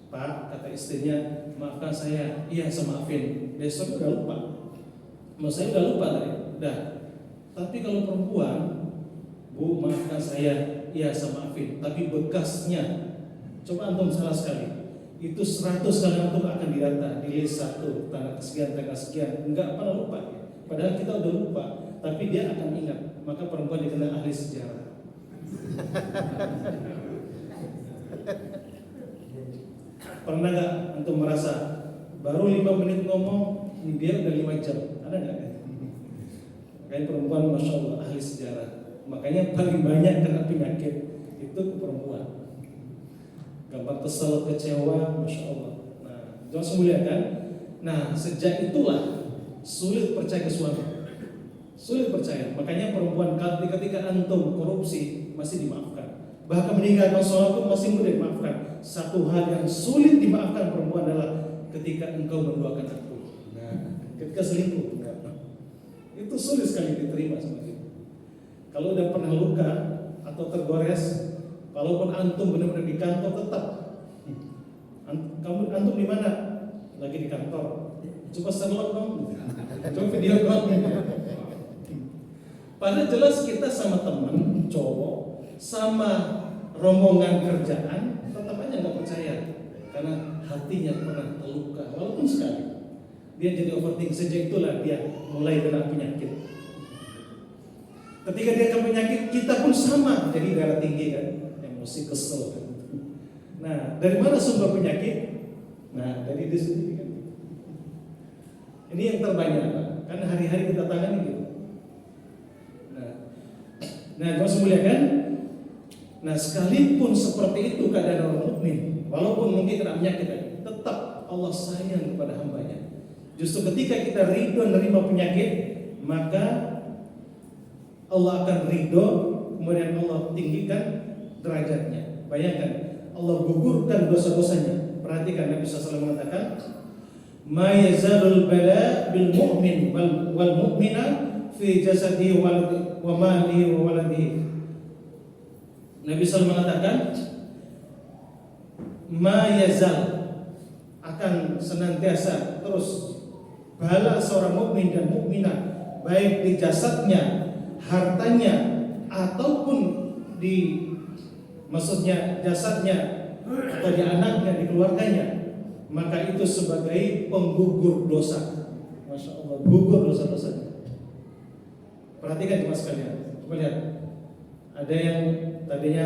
Pak kata istrinya, maafkan saya, iya saya maafin. Besok udah lupa. Mau saya udah lupa tadi, udah. Tapi kalau perempuan, Bu maafkan saya, iya saya maafin. Tapi bekasnya, coba antum salah sekali, itu 100 kali antum akan didata, dilihat satu tanggal sekian, enggak pernah lupa. Padahal kita udah lupa, tapi dia akan ingat. Maka perempuan dikenal ahli sejarah. Pernah nggak antum merasa baru 5 menit ngomong, dia udah 5 jam? Ada nggak? Makanya perempuan masya Allah ahli sejarah. Makanya paling banyak kena penyakit itu ke perempuan. Gampang kesel, kecewa, masya Allah. Nah, jangan semulia kan? Nah, sejak itulah sulit percaya ke suami. Sulit percaya. Makanya perempuan ketika antum korupsi masih dimaafkan. Bahkan meninggalkan sholat pun masih mudah dimaafkan. Satu hal yang sulit dimaafkan perempuan adalah ketika engkau mendoakan aku. Nah, ketika selingkuh, itu sulit sekali diterima seperti itu. Kalau udah pernah luka atau tergores, walaupun antum benar-benar di kantor tetap. Antum di mana? Lagi di kantor. Coba selot dong. Coba video dong. Padahal jelas kita sama teman cowok, sama rombongan kerjaan, tetap aja nggak percaya karena hatinya pernah terluka, walaupun sekali. Dia jadi overthinking. Sejak itulah dia mulai kena penyakit. Ketika dia kena penyakit, kita pun sama jadi darah tinggi kan, emosi, kesel kan. Nah, dari mana sumber penyakit? Nah, dari diri sendiri kan. Ini yang terbanyak, kan hari-hari kita tangani gitu. Nah, kalau semulia kan? Nah, sekalipun seperti itu keadaan orang mukmin, walaupun mungkin kena penyakit, tetap Allah sayang kepada hambanya. Justru ketika kita ridho menerima penyakit, maka Allah akan ridho, kemudian Allah tinggikan derajatnya. Bayangkan, Allah gugurkan dosa-dosanya. Perhatikan Nabi SAW mengatakan, "Ma yazalul bala bil mu'min wal mu'mina fi jasadihi wa malihi wa waladihi." Nabi SAW mengatakan, ma yazal, akan senantiasa terus bala seorang mukmin dan mukminah, baik di jasadnya, hartanya, ataupun di maksudnya jasadnya atau di anaknya, di keluarganya, maka itu sebagai penggugur dosa. Masya Allah, gugur dosa-dosanya. Perhatikan jemaah sekalian, coba lihat. Ada yang tadinya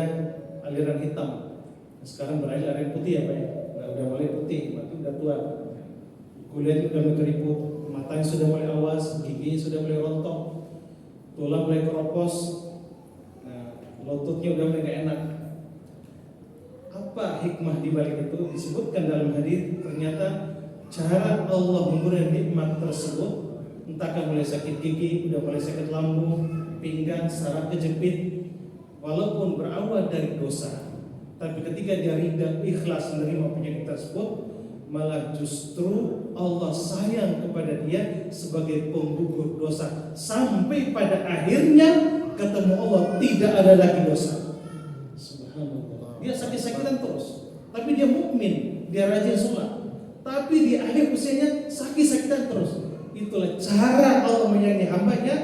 aliran hitam, sekarang beralih aliran putih ya Pak ya. Nah, udah mulai putih, berarti udah tua. Kulit udah mulai keriput, matanya sudah mulai awas, giginya sudah mulai rontok, tulang mulai keropos, nah lututnya udah mulai gak enak. Apa hikmah di balik itu? Disebutkan dalam hadis, ternyata cara Allah memberi nikmat tersebut, entahkah mulai sakit gigi, udah mulai sakit lambung, pinggang, saraf kejepit, walaupun berawal dari dosa, tapi ketika dia ridha ikhlas menerima penyakit tersebut, malah justru Allah sayang kepada dia sebagai penggugur dosa, sampai pada akhirnya ketemu Allah tidak ada lagi dosa. Subhanallah. Dia sakit-sakitan terus, tapi dia mukmin, dia rajin sholat, tapi di akhir usianya sakit-sakitan terus. Itulah cara Allah menyayangi hambanya,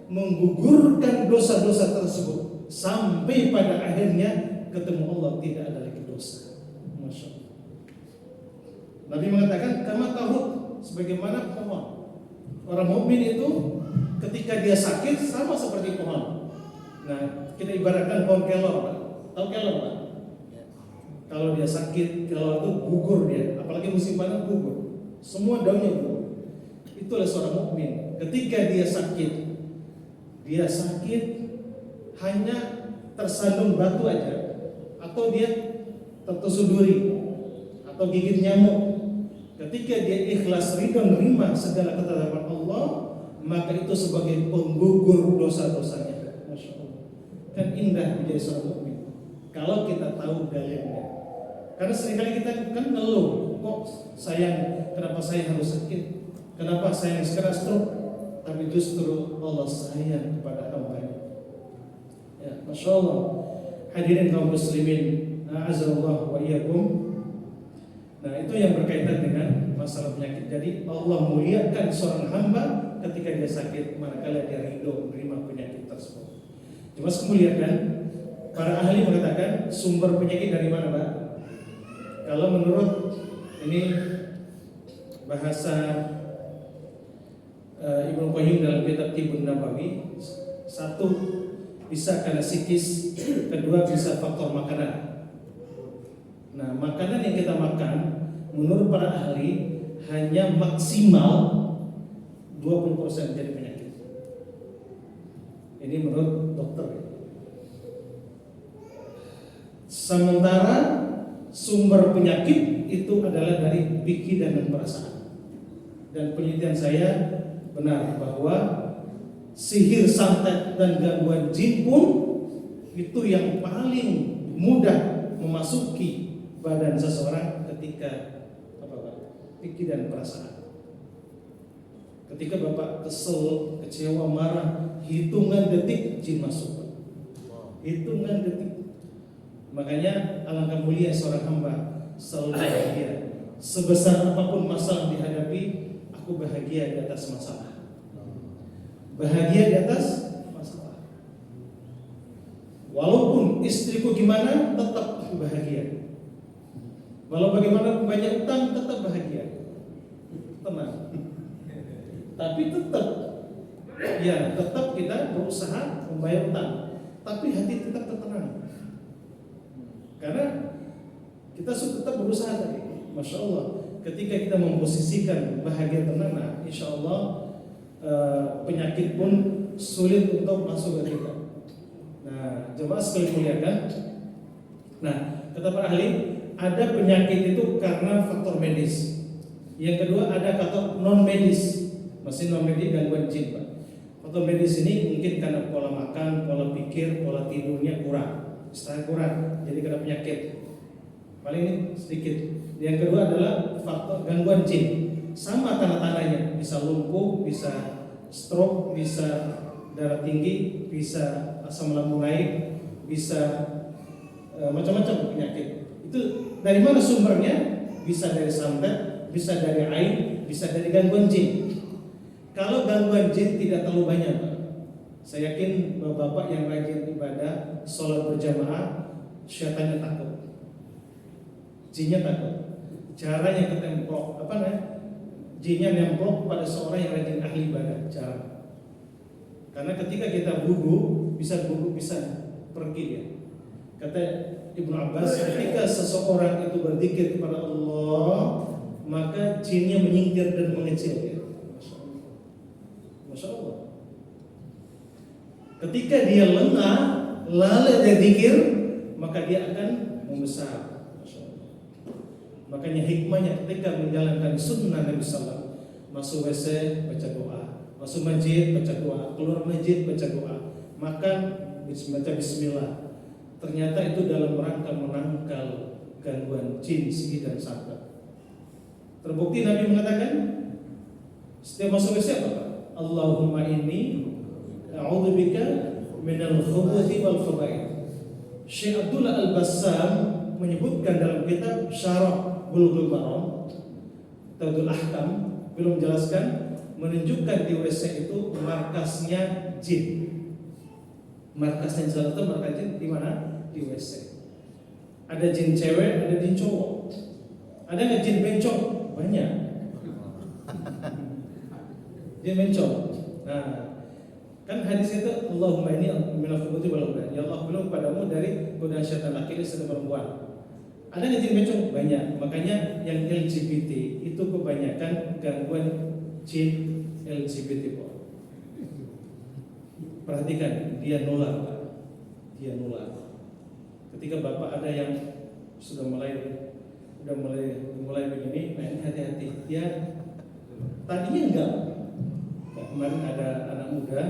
menggugurkan dosa-dosa tersebut sampai pada akhirnya ketemu Allah tidak ada lagi dosa. Masya Allah. Nabi mengatakan kama tahut, sebagaimana pohon. Orang mukmin itu ketika dia sakit sama seperti pohon. Nah, kita ibaratkan pohon kelor, Pak. Tahu kelor, Pak? Kalau dia sakit, kelor itu gugur dia, apalagi musim panas gugur. Semua daunnya gugur. Itulah seorang mukmin. Ketika dia sakit hanya tersandung batu aja, atau dia tertusuk duri, atau gigit nyamuk. Ketika dia ikhlas ridho menerima segala ketetapan Allah, maka itu sebagai penggugur dosa-dosanya. Masya Allah. Kan indah menjadi seorang mukmin kalau kita tahu dalilnya. Karena seringkali kita kan ngeluh, kok sayang, kenapa saya harus sakit, kenapa saya sekarang stroke, tapi justru Allah sayang kepada hamba-Nya. Ya, Masya Allah. Hadirin kaum muslimin, a'azzallahu wa iyyakum. Nah, itu yang berkaitan dengan masalah penyakit. Jadi Allah muliakan seorang hamba ketika dia sakit, manakala dia ridho menerima penyakit tersebut. Cuma kemuliaan, para ahli mengatakan sumber penyakit dari mana, Pak? Kalau menurut ini bahasa Ibnu Qayyim dalam kitab Tibbun Nabawi, satu bisa karena psikis, kedua bisa faktor makanan. Nah, makanan yang kita makan menurut para ahli hanya maksimal 20% jadi penyakit. Ini menurut dokter. Sementara sumber penyakit itu adalah dari pikiran dan perasaan. Dan penelitian saya benar bahwa sihir, santet dan gangguan jin pun itu yang paling mudah memasuki badan seseorang ketika pikir dan perasaan. Ketika Bapak kesel, kecewa, marah, hitungan detik jin masuk. Hitungan detik. Makanya alangkah mulia seorang hamba selalu bahagia. Sebesar apapun masalah dihadapi, aku bahagia di atas masalah. Bahagia di atas masalah. Walaupun istriku gimana, tetap aku bahagia. Walau bagaimana banyak utang, tetap bahagia. Tenang. Tapi tetap kita berusaha membayar utang. Tapi hati tetap tenang. Karena kita tetap berusaha tadi. Masya Allah. Ketika kita memposisikan bahagia tenang, nah, insya Allah penyakit pun sulit untuk masuk ke kita. Nah, jemaah sekalian muliakan. Nah, kata para ahli, ada penyakit itu karena faktor medis. Yang kedua ada faktor non medis. Masih non medis gangguan jin, Pak. Faktor medis ini mungkin karena pola makan, pola pikir, pola tidurnya kurang, istirahat kurang, jadi kena penyakit. Paling ini sedikit. Yang kedua adalah faktor gangguan jin. Sama tanda-tandanya, bisa lumpuh, bisa stroke, bisa darah tinggi, bisa asam lambung naik, bisa macam-macam penyakit. Itu dari mana sumbernya? Bisa dari santet, bisa dari ain, bisa dari gangguan jin. Kalau gangguan jin tidak terlalu banyak, Pak. Saya yakin bapak-bapak yang rajin ibadah, sholat berjamaah, syaitannya takut, jinnya takut. Caranya ketemplok, jinnya nemplok pada seorang yang rajin ahli ibadah. Cara. Karena ketika kita gugup bisa pergi ya. Kata Ibnu Abbas, ketika seseorang itu berzikir kepada Allah, maka jinnya menyingkir dan mengecil ya. Masya Allah. Ketika dia lengah, lalai dari zikir, maka dia akan membesar. Makanya hikmahnya ketika menjalankan sunnah Nabi SAW, masuk WC baca doa, masuk masjid baca doa, keluar masjid baca doa, makan baca bismillah. Ternyata itu dalam rangka menangkal gangguan jin, sihir dan santet. Terbukti Nabi mengatakan setiap masuk WC apa? Allahumma inni a'udzubika minal khubuthi wal khaba'ith. Syekh Abdullah Al-Bassam menyebutkan dalam kitab Syarah Bulughul Maram, Tadul Ahkam, belum menjelaskan, menunjukkan di WC itu markasnya jin. Markasnya salah satu markas jin di mana? Di WC. Ada jin cewek, ada jin cowok. Ada nggak jin bencong? Banyak. Jin bencong. Nah, kan hadis itu Allahumma inni minal khubuthi wal khaba'ith. Ya Allah, belum padamu dari godaan syaitan laki dan perempuan. Ada nggak jin bencong? Banyak. Makanya yang LGBT itu kebanyakan gangguan jin LGBT. Perhatikan, dia nular, Pak. Dia nular. Ketika bapak ada yang sudah mulai begini, nah ini hati-hati. Dia tadinya enggak. Kemarin ada anak muda,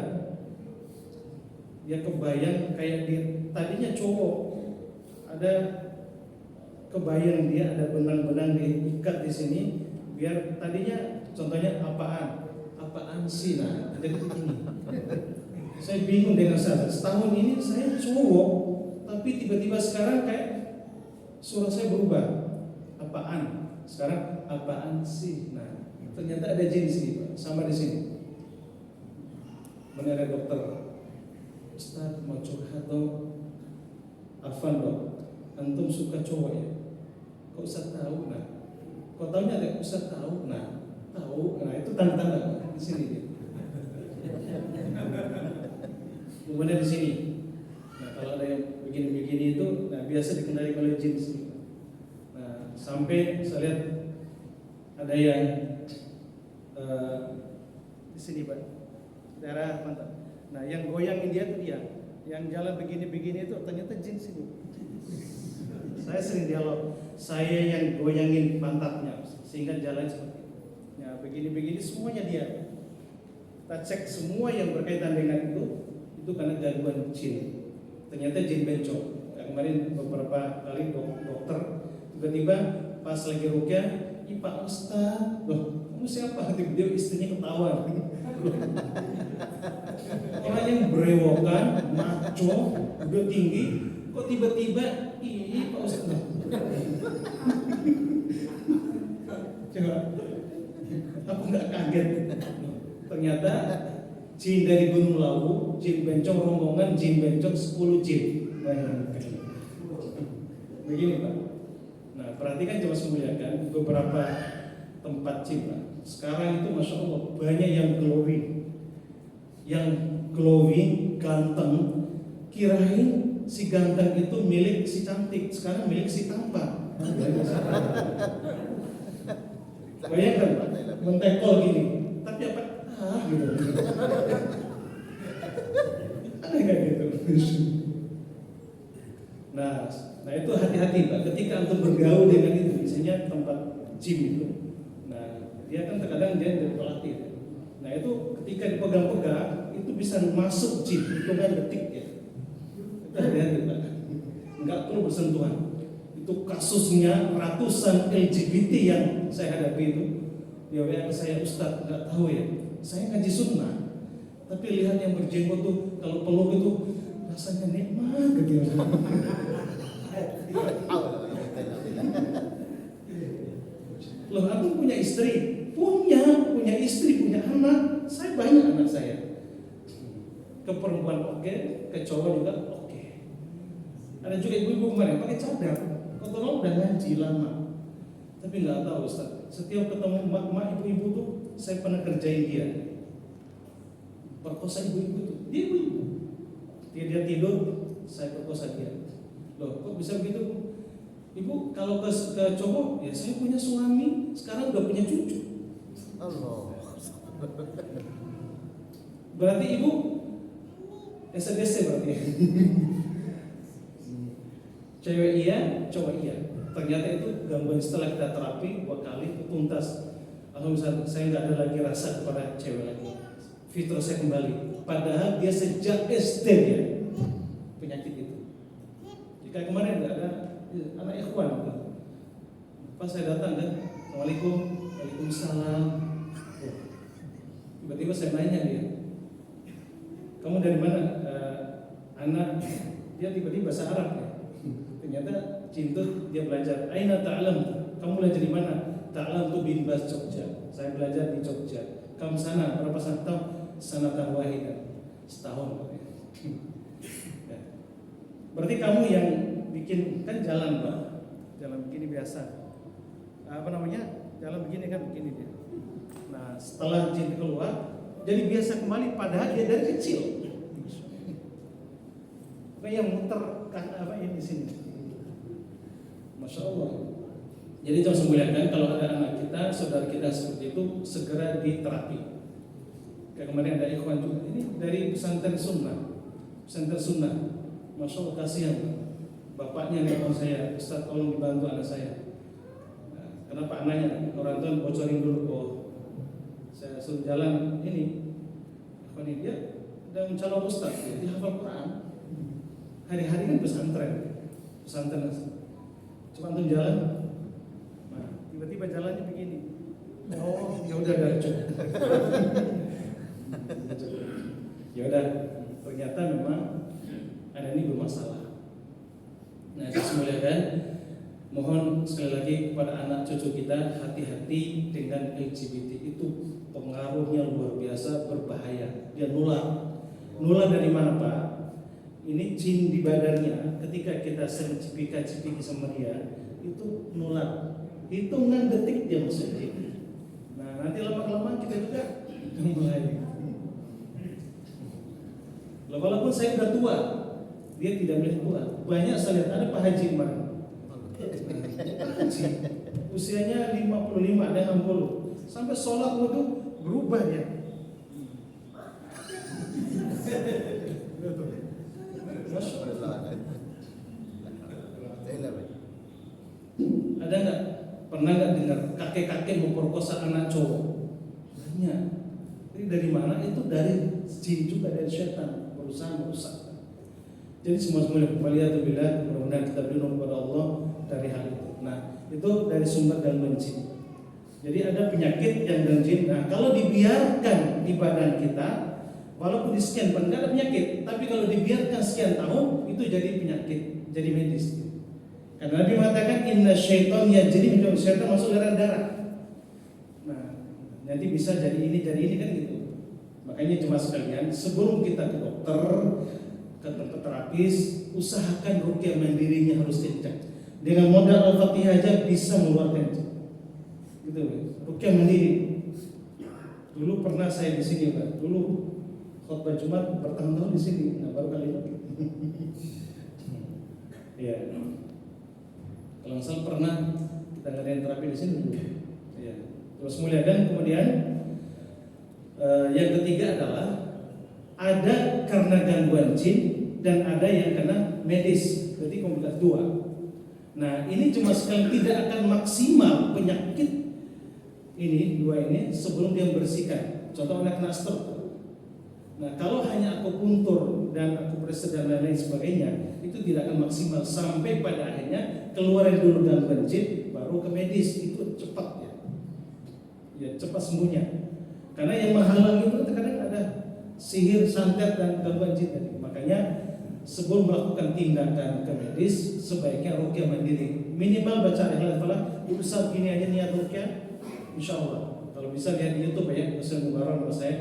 dia kebayang kayak dia tadinya cowok, ada kebayang dia ada benang-benang diikat di sini, biar tadinya contohnya apaan sih, nah ada begini. Saya bingung dengan saya. Setahun ini saya cowok, tapi tiba-tiba sekarang kayak suara saya berubah. Apaan? Sekarang apaan sih? Nah, ternyata ada jin di sini, Pak. Sama di sini. Mana ada dokter? Ustaz mau curhat dong. Afan dong. Antum suka cowok ya? Kok Ustaz tahu? Nah, kok tahunya ada Ustaz tahu? Nah, tahu. Nah, itu tanda-tanda di sini dia. Kemudian di sini. Nah, kalau ada yang begini-begini itu, nah biasa dikendalikan oleh jin di sini. Nah, sampai saya lihat ada yang di sini, Pak, daerah pantat. Nah, yang goyangin dia itu dia, yang jalan begini-begini itu ternyata jin sini. Saya sering dialog, saya yang goyangin pantatnya sehingga jalan seperti itu. Ya, begini-begini semuanya dia. Kita cek semua yang berkaitan dengan itu karena gangguan jin. Ternyata jin bencong. Kemarin beberapa kali dokter tiba-tiba pas lagi rukyah, Pak Ustaz, loh kamu siapa? Tiba-tiba istrinya ketawa. Orang yang berewokan, maco, udah tinggi, kok tiba-tiba, Pak Ustaz. Coba, aku nggak kaget. Ternyata jin dari Gunung Lawu, jin bencong rombongan, jin bencong 10 jin. Begini, Pak. Nah, perhatikan coba semuanya beberapa tempat jin, Pak. Sekarang itu Masya Allah banyak yang glowing, ganteng. Kirain si ganteng itu milik si cantik, sekarang milik si tampan. Bayangkan, Pak, mentekol gini. Tapi apa? Gitu. Aneh nggak gitu? Nah itu hati-hati, Pak. Ketika antum bergaul dengan itu, misalnya tempat gym itu, nah dia kan terkadang dia dari pelatih. Nah itu ketika dipegang-pegang, itu bisa masuk gym, hitungan detik ya. Itu hati-hati, Pak. Nggak perlu bersentuhan. Itu kasusnya ratusan LGBT yang saya hadapi itu. Dia bilang ke saya, Ustaz, nggak tahu ya. Saya ngaji sunnah, tapi lihat yang berjenggot tuh kalau peluk itu rasanya nikmat gitu. Loh, aku punya istri, punya istri, punya anak. Saya banyak anak saya. Ke perempuan oke, ke cowok juga oke. Ada juga ibu-ibu kemarin pakai cadar, kotoran udah ngaji lama. Tapi nggak tahu Ustaz, setiap ketemu emak-emak ibu-ibu tuh saya pernah kerjain dia. Perkosa ibu-ibu tuh, dia ibu-ibu. Dia tidur, saya perkosa dia. Loh, kok bisa begitu? Ibu, kalau ke cowok, ya saya punya suami, sekarang udah punya cucu. Allah. Berarti ibu SDC berarti. Cewek iya, cowok iya. Ternyata itu gangguan setelah kita terapi 2 kali itu tuntas. Alhamdulillah saya nggak ada lagi rasa kepada cewek lagi. Fitur saya kembali. Padahal dia sejak SD ya penyakit itu. Jika kemarin nggak ada anak ikhwan, pas saya datang kan, Assalamualaikum, Waalaikumsalam. Tiba-tiba saya nanya dia, kamu dari mana? Anak dia tiba-tiba bahasa Arab ya. Ternyata cintut dia belajar. Aina ta'lam? Kamu belajar di mana? Ta'lam tuh bin Bas Jogja. Saya belajar di Jogja. Kamu sana berapa tahun? Sanatan wahidah. Setahun. Ya. Berarti kamu yang bikin kan jalan Pak. Jalan begini biasa. Apa namanya? Jalan begini kan begini dia. Nah, setelah jin keluar, jadi biasa kembali padahal dia dari kecil. Kayak yang muter apa ini di sini. Masya Allah. Jadi jangan semuliakan kalau ada anak kita, saudara kita seperti itu segera diterapi. Kayak kemarin ada ikhwan juga. Ini dari pesantren sunnah. Pesantren sunnah. Masya Allah kasihan. Bapaknya nelfon saya, Ustaz tolong dibantu anak saya. Nah, kenapa anaknya? Orang tua bocorin dulu. Oh, saya suruh jalan ini. Ikhwan ini dia udah calon Ustaz, dia hafal Quran. Hari-hari kan pesantren. Cuma untuk jalan. Nah, tiba-tiba jalannya begini. Oh, ya udah cukup. Ya udah, ternyata memang ada ini bermasalah. Nah, saya semuliakan, mohon sekali lagi kepada anak cucu kita hati-hati dengan LGBT itu pengaruhnya luar biasa berbahaya. Dia nular. Nular dari mana Pak? Ini jin di badannya ketika kita sering cipika-cipiki sama dia itu nular. Hitungan detik dia masuk jin. Nah nanti lama-kelamaan kita juga mulai. Walaupun saya udah tua, dia tidak boleh tua. Banyak saya lihat ada Pak Haji kemarin. Usianya 55 ada 60. Sampai sholat wudhu berubah dia. Ada nggak pernah nggak dengar kakek-kakek memperkosa anak cowok? Banyak. Ini dari mana? Itu dari jin juga, dari setan berusaha merusak. Jadi semua waliyatubillah, mudah-mudahan kita berlindung kepada Allah dari hal itu. Nah, itu dari sumber gangguan jin. Jadi ada penyakit yang gangguan jin. Nah, kalau dibiarkan di badan kita, walaupun di sekian tahun ada penyakit, tapi kalau dibiarkan sekian tahun itu jadi penyakit, jadi medis. Karena Nabi mengatakan inna syaitan yajri min syaitan masuk darah. Nah, nanti bisa jadi ini kan gitu. Makanya jemaah sekalian, sebelum kita ke dokter, ke terapis, usahakan ruqyah mandirinya harus kencang. Dengan modal Al-Fatihah aja bisa mengeluarkan gitu. Ruqyah mandiri. Dulu pernah saya di sini Pak. Dulu khutbah Jumat bertahun-tahun di sini, nah baru kali ini. Iya. Kalau misal pernah kita ngadain terapi di sini dulu. Iya. Terus muliakan kemudian yang ketiga adalah ada karena gangguan jin dan ada yang karena medis. Berarti komplikasi dua. Nah ini cuma sekali tidak akan maksimal penyakit ini dua ini sebelum dia membersihkan. Contoh anak kena stroke. Nah kalau hanya akupuntur dan akupresur dan lain-lain sebagainya itu tidak akan maksimal sampai pada akhirnya keluarin dulu gangguan jin baru ke medis itu cepat ya cepat sembuhnya. Karena yang menghalang itu terkadang ada sihir, santet dan gangguan jin tadi. Makanya sebelum melakukan tindakan ke medis sebaiknya ruqyah mandiri. Minimal baca Al-Falaq. Ustaz gini aja niat ruqyah, insyaallah. Kalau bisa lihat di YouTube ya, Ustaz Mubarak nama saya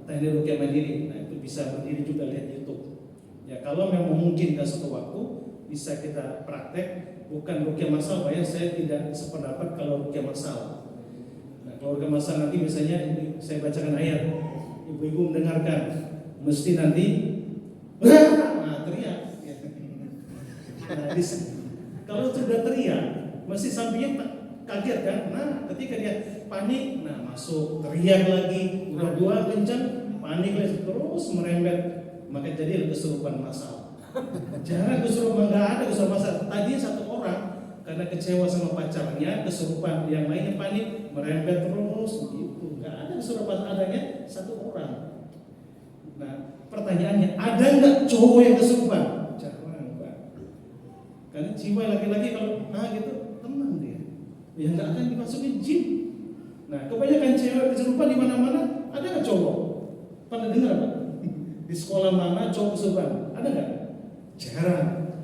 teknik ruqyah mandiri. Nah itu bisa mandiri juga lihat di YouTube. Ya kalau memang memungkinkan suatu waktu bisa kita praktek. Bukan ruqyah masal, ya saya tidak sependapat kalau ruqyah masal. Nah kalau ruqyah masal nanti misalnya saya bacakan ayat, ibu-ibu mendengarkan, mesti nanti nah teriak. Nah, kalau sudah teriak, mesti sampingnya kaget kan? Nah, ketika dia panik, nah masuk teriak lagi, udah dua kencang, panik lagi terus merembet, maka jadi kesurupan massal. Jarang kesurupan, nggak ada kesurupan massal. Tadi satu orang karena kecewa sama pacarnya, kesurupan, yang lainnya panik, merembet terus, gitu. Nggak ada kesurupan, adanya satu orang. Nah, pertanyaannya, ada nggak cowok yang kesurupan? Jarang, Pak. Karena jiwa laki-laki kalau gitu tenang dia, ya nggak akan dimasukin jin. Nah, kebanyakan cewek kesurupan di mana-mana, ada nggak cowok? Pernah dengar Pak? Di sekolah mana cowok kesurupan? Ada nggak? Jarang.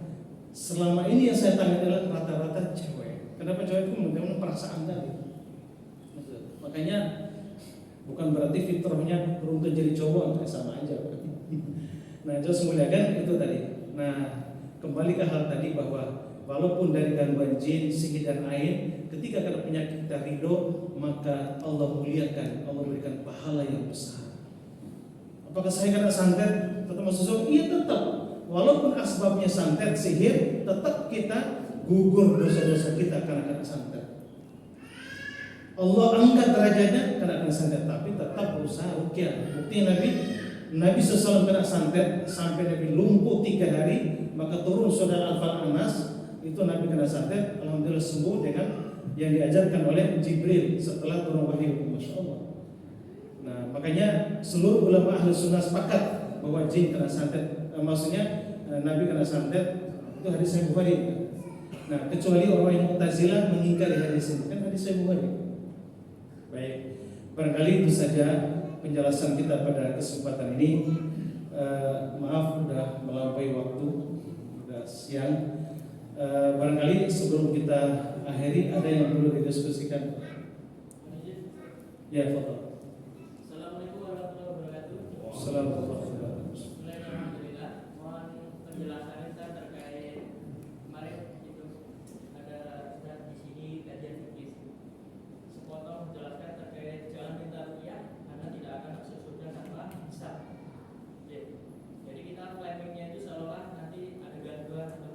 Selama ini yang saya tanya adalah rata-rata cewek. Kenapa cewek itu memang perasaan tadi? Makanya bukan berarti fitrahnya beruntung jadi cowok, sama aja. Nah, Jos muliakan itu tadi. Nah, kembali ke hal tadi bahwa walaupun dari gangguan jin, sihir dan ain, ketika kena penyakit kita ridho, maka Allah muliakan, Allah berikan pahala yang besar. Apakah saya kena santet tetap masuk surga? Iya tetap. Walaupun asbabnya santet, sihir, tetap kita gugur dosa-dosa kita karena kena santet. Allah angkat derajatnya karena kena santet, tapi tetap berusaha ruqyah. Bukti Nabi SAW kena santet sampai Nabi lumpuh 3 hari, maka turun saudara Al-Falaq Anas, itu Nabi kena santet, alhamdulillah sembuh dengan yang diajarkan oleh Jibril setelah turun wahyu. Masya Allah. Nah makanya seluruh ulama ahli sunnah sepakat bahwa jin kena santet. Maksudnya Nabi kena santet, itu hadis Sahih Bukhari. Nah kecuali orang yang Mu'tazilah mengingkari hadis ini, kan hadis Sahih Bukhari. Baik, barangkali itu saja penjelasan kita pada kesempatan ini. Maaf sudah melampaui waktu, sudah siang. Barangkali sebelum kita akhiri ada yang perlu didiskusikan. Ya, foto. Assalamualaikum warahmatullahi wabarakatuh. Assalamualaikum. Alhamdulillah. Mohon penjelasan Ustaz terkait kemarin itu ada Ustaz di sini kajian fikih. Sepotong menjelaskan terkait jangan minta ruqyah karena tidak akan masuk surga tanpa hisab. Jadi kita framingnya itu seolah nanti ada gangguan atau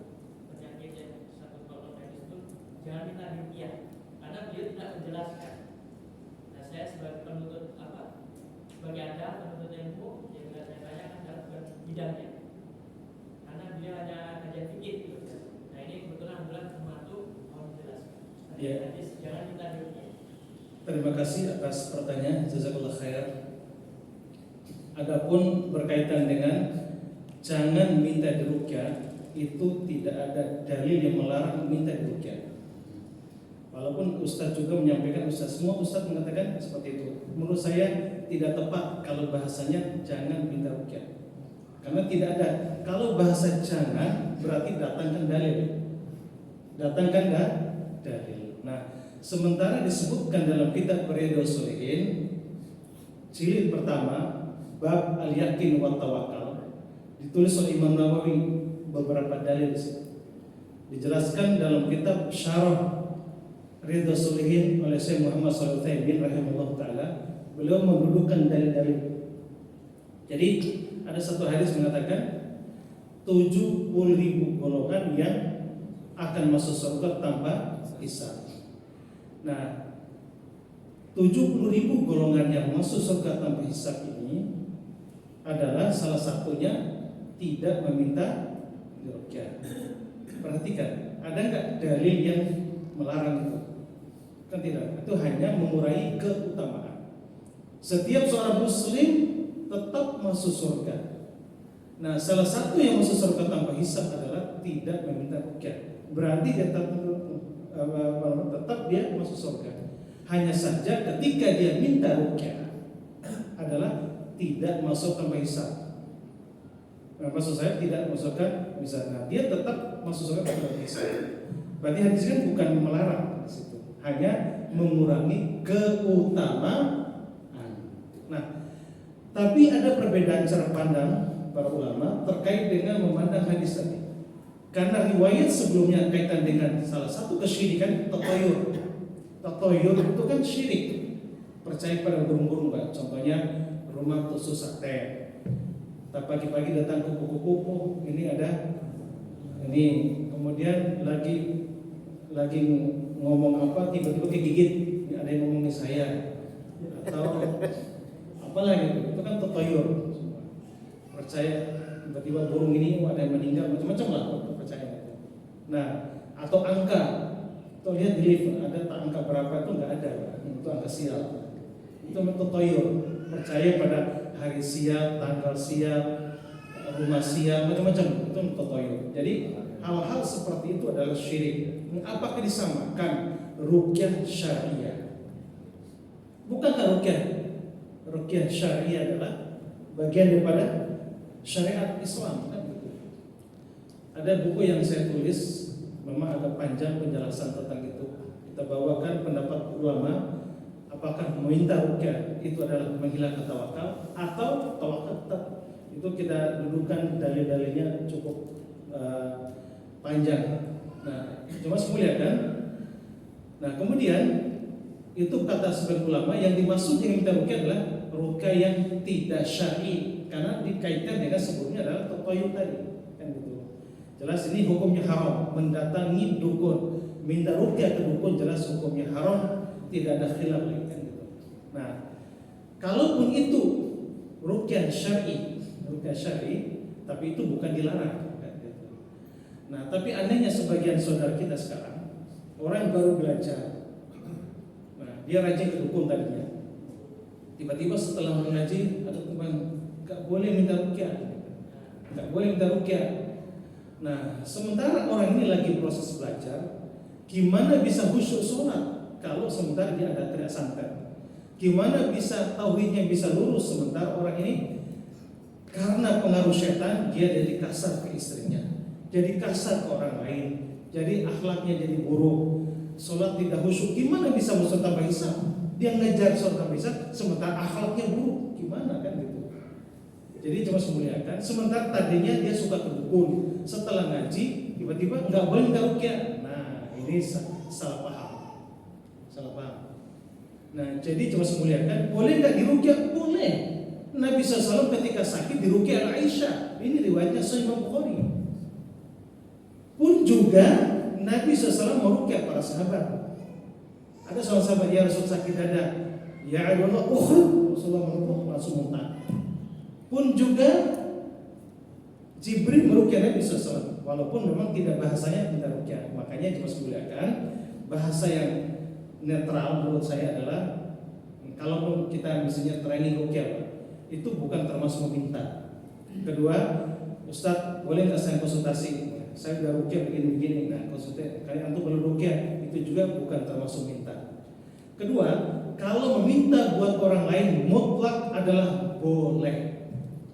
penyakit yang satu kalau medis itu jangan minta ruqyah karena beliau tidak menjelaskan. Nah saya sebagai penuntut sebagai Anda penuntut ilmu yang tidak saya tanyakan adalah bukan bidangnya karena beliau hanya kajian fikih gitu. Nah ini kebetulan alhamdulillah membantu mau menjelaskan. Hadis jangan minta ruqyah. Terima kasih atas pertanyaan, jazakallah khair. Adapun berkaitan dengan jangan minta diruqyah, itu tidak ada dalil yang melarang minta diruqyah. Walaupun Ustaz juga menyampaikan, semua Ustaz mengatakan seperti itu. Menurut saya tidak tepat kalau bahasanya jangan minta ruqyah. Karena tidak ada. Kalau bahasa jangan berarti datangkan dalil. Datangkan dalil. Nah, sementara disebutkan dalam kitab Riyadhus Shalihin jilid pertama bab al-yakin wa tawakal ditulis oleh Imam Nawawi beberapa dalil di situ. Dijelaskan dalam kitab Syarah Riyadhus Shalihin oleh Syekh Muhammad Shalih Al-Utsaimin rahimahullah taala, beliau mendudukkan dalil-dalil. Jadi ada satu hadis mengatakan 70.000 golongan yang akan masuk surga tanpa hisab. Nah, 70.000 golongan yang masuk surga tanpa hisab ini adalah salah satunya tidak meminta ruqyah. Perhatikan, ada nggak dalil yang melarang itu? Kan tidak. Itu hanya mengurangi keutamaan. Setiap seorang muslim tetap masuk surga. Nah, salah satu yang masuk surga tanpa hisab adalah tidak meminta ruqyah. Berarti dia tetap dia masuk surga. Hanya saja ketika dia minta ruqyah adalah tidak masuk tanpa hisab. Nah, maksud saya tidak masukkan misalnya dia tetap masuk surga pada bisa. Berarti hadis kan bukan melarang di situ, hanya mengurangi keutamaan. Nah, tapi ada perbedaan cara pandang para ulama terkait dengan memandang hadis tadi. Karena riwayat sebelumnya kaitan dengan salah satu kesyirikan tatoyur. Tatoyur itu kan syirik, percaya pada burung-burung, Pak. Contohnya rumah tusuk sate. Pagi-pagi datang kupu-kupu, oh ini ada ini, kemudian lagi ngomong apa, tiba-tiba kegigit, ada yang ngomongin saya, atau apalagi itu kan tatoyur, percaya tiba-tiba burung ini ada yang meninggal, macam-macam lah percaya. Nah, atau angka, atau lihat di lift ada tak angka berapa, itu nggak ada, itu angka sial, itu tatoyur, percaya pada hari sial, tanggal sial, rumah sial, macam-macam, itu tatoyur. Jadi hal-hal seperti itu adalah syirik. Apakah disamakan ruqyah syariah? Bukankah ruqyah syariah adalah bagian daripada syariat Islam? Ada buku yang saya tulis, memang agak panjang penjelasan tentang itu. Kita bawakan pendapat ulama, apakah meminta ruqyah itu adalah menghilangkan tawakal atau tawakal tetap. Itu kita dudukkan dalil-dalilnya cukup panjang. Nah, cuma semuanya kan. Nah, kemudian itu kata sebagian ulama yang dimaksud dengan minta ruqyah adalah ruqyah yang tidak syar'i, karena dikaitkan dengan sebelumnya adalah tatoyur tadi, kan gitu. Jelas ini hukumnya haram, mendatangi dukun, minta ruqyah ke dukun jelas hukumnya haram, tidak ada khilaf lagi, kan gitu. Nah, kalaupun itu ruqyah syar'i, tapi itu bukan dilarang. Nah, tapi anehnya sebagian saudara kita sekarang, orang baru belajar, nah dia rajin ke dukun tadinya, tiba-tiba setelah mengaji ada teman, nggak boleh minta ruqyah. Nah, sementara orang ini lagi proses belajar, gimana bisa khusyuk sholat kalau sementara dia ada teriak santet? Gimana bisa tauhidnya bisa lurus sementara orang ini karena pengaruh setan dia jadi kasar ke istrinya, jadi kasar ke orang lain, jadi akhlaknya jadi buruk, sholat tidak khusyuk. Gimana bisa masuk tambah hisab? Dia ngejar sholat tambah hisab, sementara akhlaknya buruk, gimana kan gitu? Jadi cuma semuliakan. Sementara tadinya dia suka ke dukun, setelah ngaji tiba-tiba nggak boleh minta ruqyah. Nah, ini salah paham. Nah, jadi cuma semuliakan. Boleh nggak diruqyah? Boleh. Nabi SAW ketika sakit diruqyah Aisyah. Ini riwayatnya Sahih Bukhari. Pun juga Nabi SAW meruqyah para sahabat. Ada seorang sahabat, ya Rasul sakit dada, ya Allah ukhud, Rasulullah meruqyah langsung muntah. Pun juga Jibril meruqyah Nabi SAW, walaupun memang tidak bahasanya minta ruqyah. Makanya cuma semuliakan, bahasa yang netral menurut saya adalah kalaupun kita misalnya training ruqyah, itu bukan termasuk meminta. Kedua, Ustadz boleh nggak saya konsultasi? Saya udah ruqyah begini-begini. Nah, konsultasi kalian antum perlu ruqyah, itu juga bukan termasuk minta. Kedua, kalau meminta buat orang lain mutlak adalah boleh.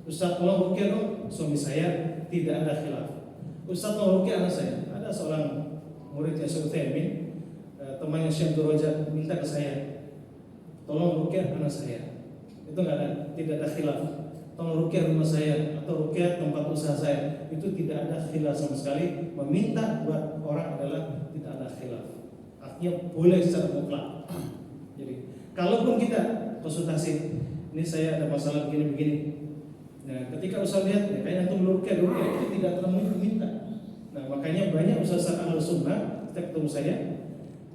Ustadz tolong ruqyah dong suami saya, tidak ada khilaf. Ustadz tolong ruqyah anak saya. Ada seorang muridnya Syekh Utsaimin, temannya Syekh Durajat minta ke saya, tolong ruqyah anak saya. Itu tidak ada khilaf. Tolong ruqyah rumah saya atau ruqyah tempat usaha saya, itu tidak ada khilaf sama sekali. Meminta buat orang adalah tidak ada khilaf. Artinya boleh secara mutlak. Jadi, kalaupun kita konsultasi, ini saya ada masalah begini-begini. Nah, ketika usaha lihat, ya kayaknya antum ruqyah itu tidak terlalu meminta. Nah, makanya banyak usaha Ahlussunnah ketika ketemu saya,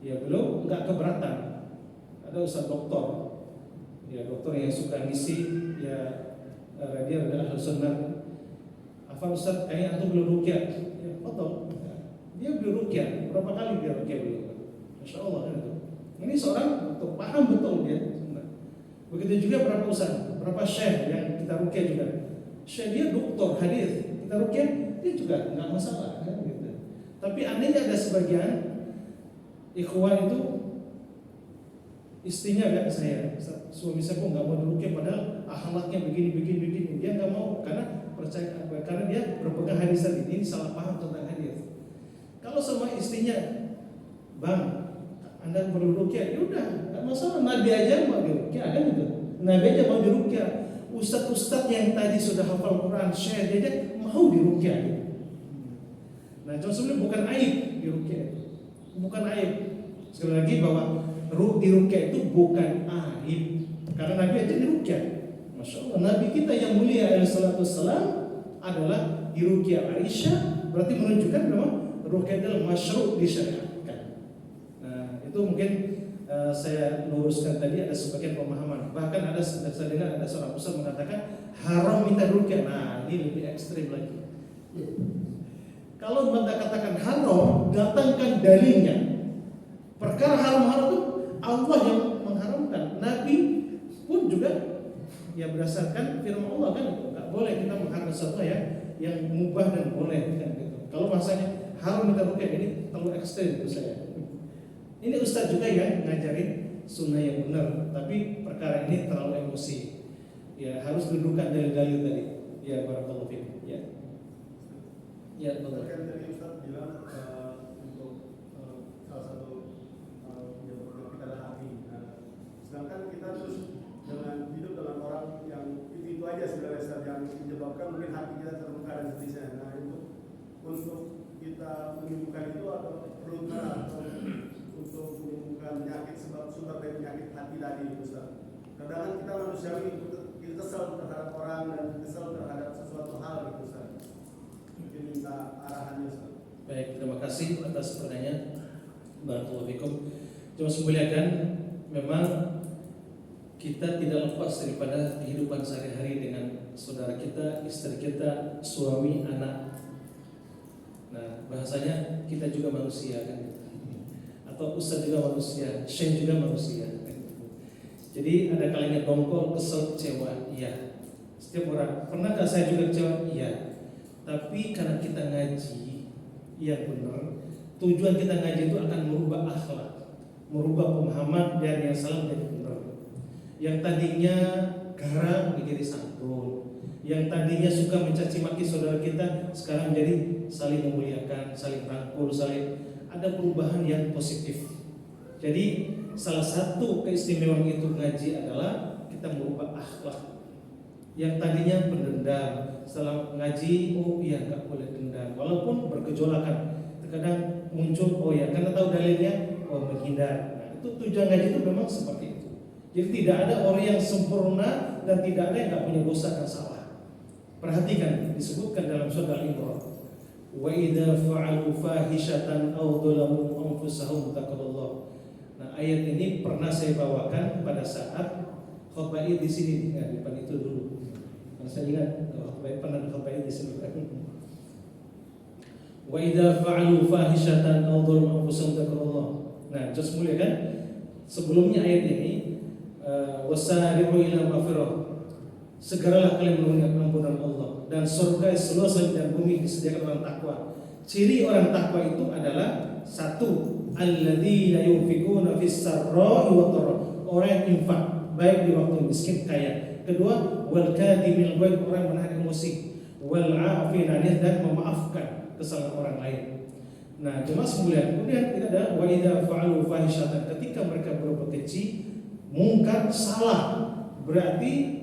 ya beliau nggak keberatan. Ada usaha doktor. Ya dokter yang suka ngisi, ya dia adalah Ahlussunnah. Apa Ustaz, kayaknya antum belum ruqyah. Ya betul. Dia belum ruqyah. Berapa kali dia ruqyah beliau? Masya Allah kan itu. Ini seorang dokter paham betul dia. Begitu juga berapa ustaz, berapa syekh yang kita ruqyah juga. Syekh dia dokter hadis, kita ruqyah dia juga nggak masalah kan gitu. Tapi anehnya ada sebagian ikhwan itu istrinya agak saya, suami saya kok nggak mau diruqyah padahal akhlaknya begini, dia nggak mau karena percaya apa? Karena dia berpegang hadis tadi. Ini salah paham tentang hadis. Kalau sama istrinya, bang, Anda perlu ruqyah, ya udah, nggak masalah. Nabi aja mau diruqyah, kan itu. Nabi aja mau diruqyah. Ustadz yang tadi sudah hafal Quran, syekh dia aja mau diruqyah. Nah, sebenarnya bukan aib diruqyah itu, bukan aib. Sekali lagi bahwa diruqyah itu bukan aib, karena Nabi aja diruqyah. Masya Allah, Nabi kita yang mulia alaihissalatu wassalam adalah diruqyah Aisyah, berarti menunjukkan bahwa ruqyah adalah masyru' disyariatkan. Nah, itu mungkin saya luruskan tadi ada sebagian pemahaman. Bahkan saya dengar ada seorang ustaz mengatakan haram minta ruqyah. Nah, ini lebih ekstrim lagi. Kalau Anda katakan haram, datangkan dalilnya. Perkara haram-haram itu Allah yang mengharamkan. Nabi pun juga ya berdasarkan firman Allah kan itu. Enggak boleh kita mengharamkan sesuatu yang mubah dan boleh kan gitu. Kalau bahasanya haram minta ruqyah ini terlalu ekstrim itu saya. Ini ustaz juga yang ngajarin sunnah yang benar, tapi perkara ini terlalu emosi. Ya harus dudukan dalil-dalil tadi. Ya barakallahu fiik. Ya. Ya betul. Kan tadi Ustaz bilang untuk salah satu yang kita adalah hati. Sedangkan kita terus dengan hidup dalam orang yang itu aja sebenarnya Ustaz, yang menyebabkan mungkin hati kita terluka dan seterusnya. Nah itu untuk kita menyembuhkan itu atau perlu atau untuk menyembuhkan penyakit sebab dari penyakit hati tadi Ustaz. Kadang-kadang kita manusiawi kita kesal terhadap orang dan kesal terhadap sesuatu hal gitu Ustaz. Mungkin minta arahannya Ustaz. Baik, terima kasih atas pertanyaannya. Barakallahu fikum. Cuma semuliakan, memang kita tidak lepas daripada kehidupan sehari-hari dengan saudara kita, istri kita, suami, anak. Nah, bahasanya kita juga manusia kan. Atau ustaz juga manusia, syekh juga manusia. Jadi ada kalanya dongkol, kesel, kecewa, iya. Setiap orang, pernahkah saya juga kecewa? Iya. Tapi karena kita ngaji, iya benar. Tujuan kita ngaji itu akan merubah akhlak, merubah pemahaman dari yang salah menjadi benar. Yang tadinya garang menjadi santun, yang tadinya suka mencaci maki saudara kita sekarang menjadi saling memuliakan, saling rangkul, saling ada perubahan yang positif. Jadi salah satu keistimewaan itu ngaji adalah kita merubah akhlak. Yang tadinya pendendam, setelah ngaji, oh iya nggak boleh dendam, walaupun bergejolakan. Terkadang muncul, oh ya karena tahu dalilnya, oh menghindar. Nah, itu tujuan ngaji itu memang seperti itu. Jadi tidak ada orang yang sempurna dan tidak ada yang nggak punya dosa dan salah. Perhatikan disebutkan dalam surah Al-Imran. Wa idza fa'alu fahishatan aw dhalamu anfusahum taqallallah. Nah, ayat ini pernah saya bawakan pada saat khutbah di sini di depan itu dulu. Karena saya ingat pernah khutbah di sini. Wa idza fa'alu fahishatan aw dhalamu anfusahum taqallallah. Nah, just mulia kan? Sebelumnya ayat ini wasari'u ila maghfirah. Segeralah kalian mengingat ampunan Allah dan surga seluas langit dan bumi disediakan orang takwa. Ciri orang takwa itu adalah satu, alladzina yunfikuna fis sarra'i wa dharra. Orang yang infak baik di waktu miskin kaya. Kedua, wal kadhimil ghaib, orang menahan emosi. Wal 'afina 'anil dan memaafkan kesalahan orang lain. Nah, jemaah sekalian, kemudian kita ada wa idza fa'alu fahishatan, ketika mereka berbuat keji, mungkar, salah. Berarti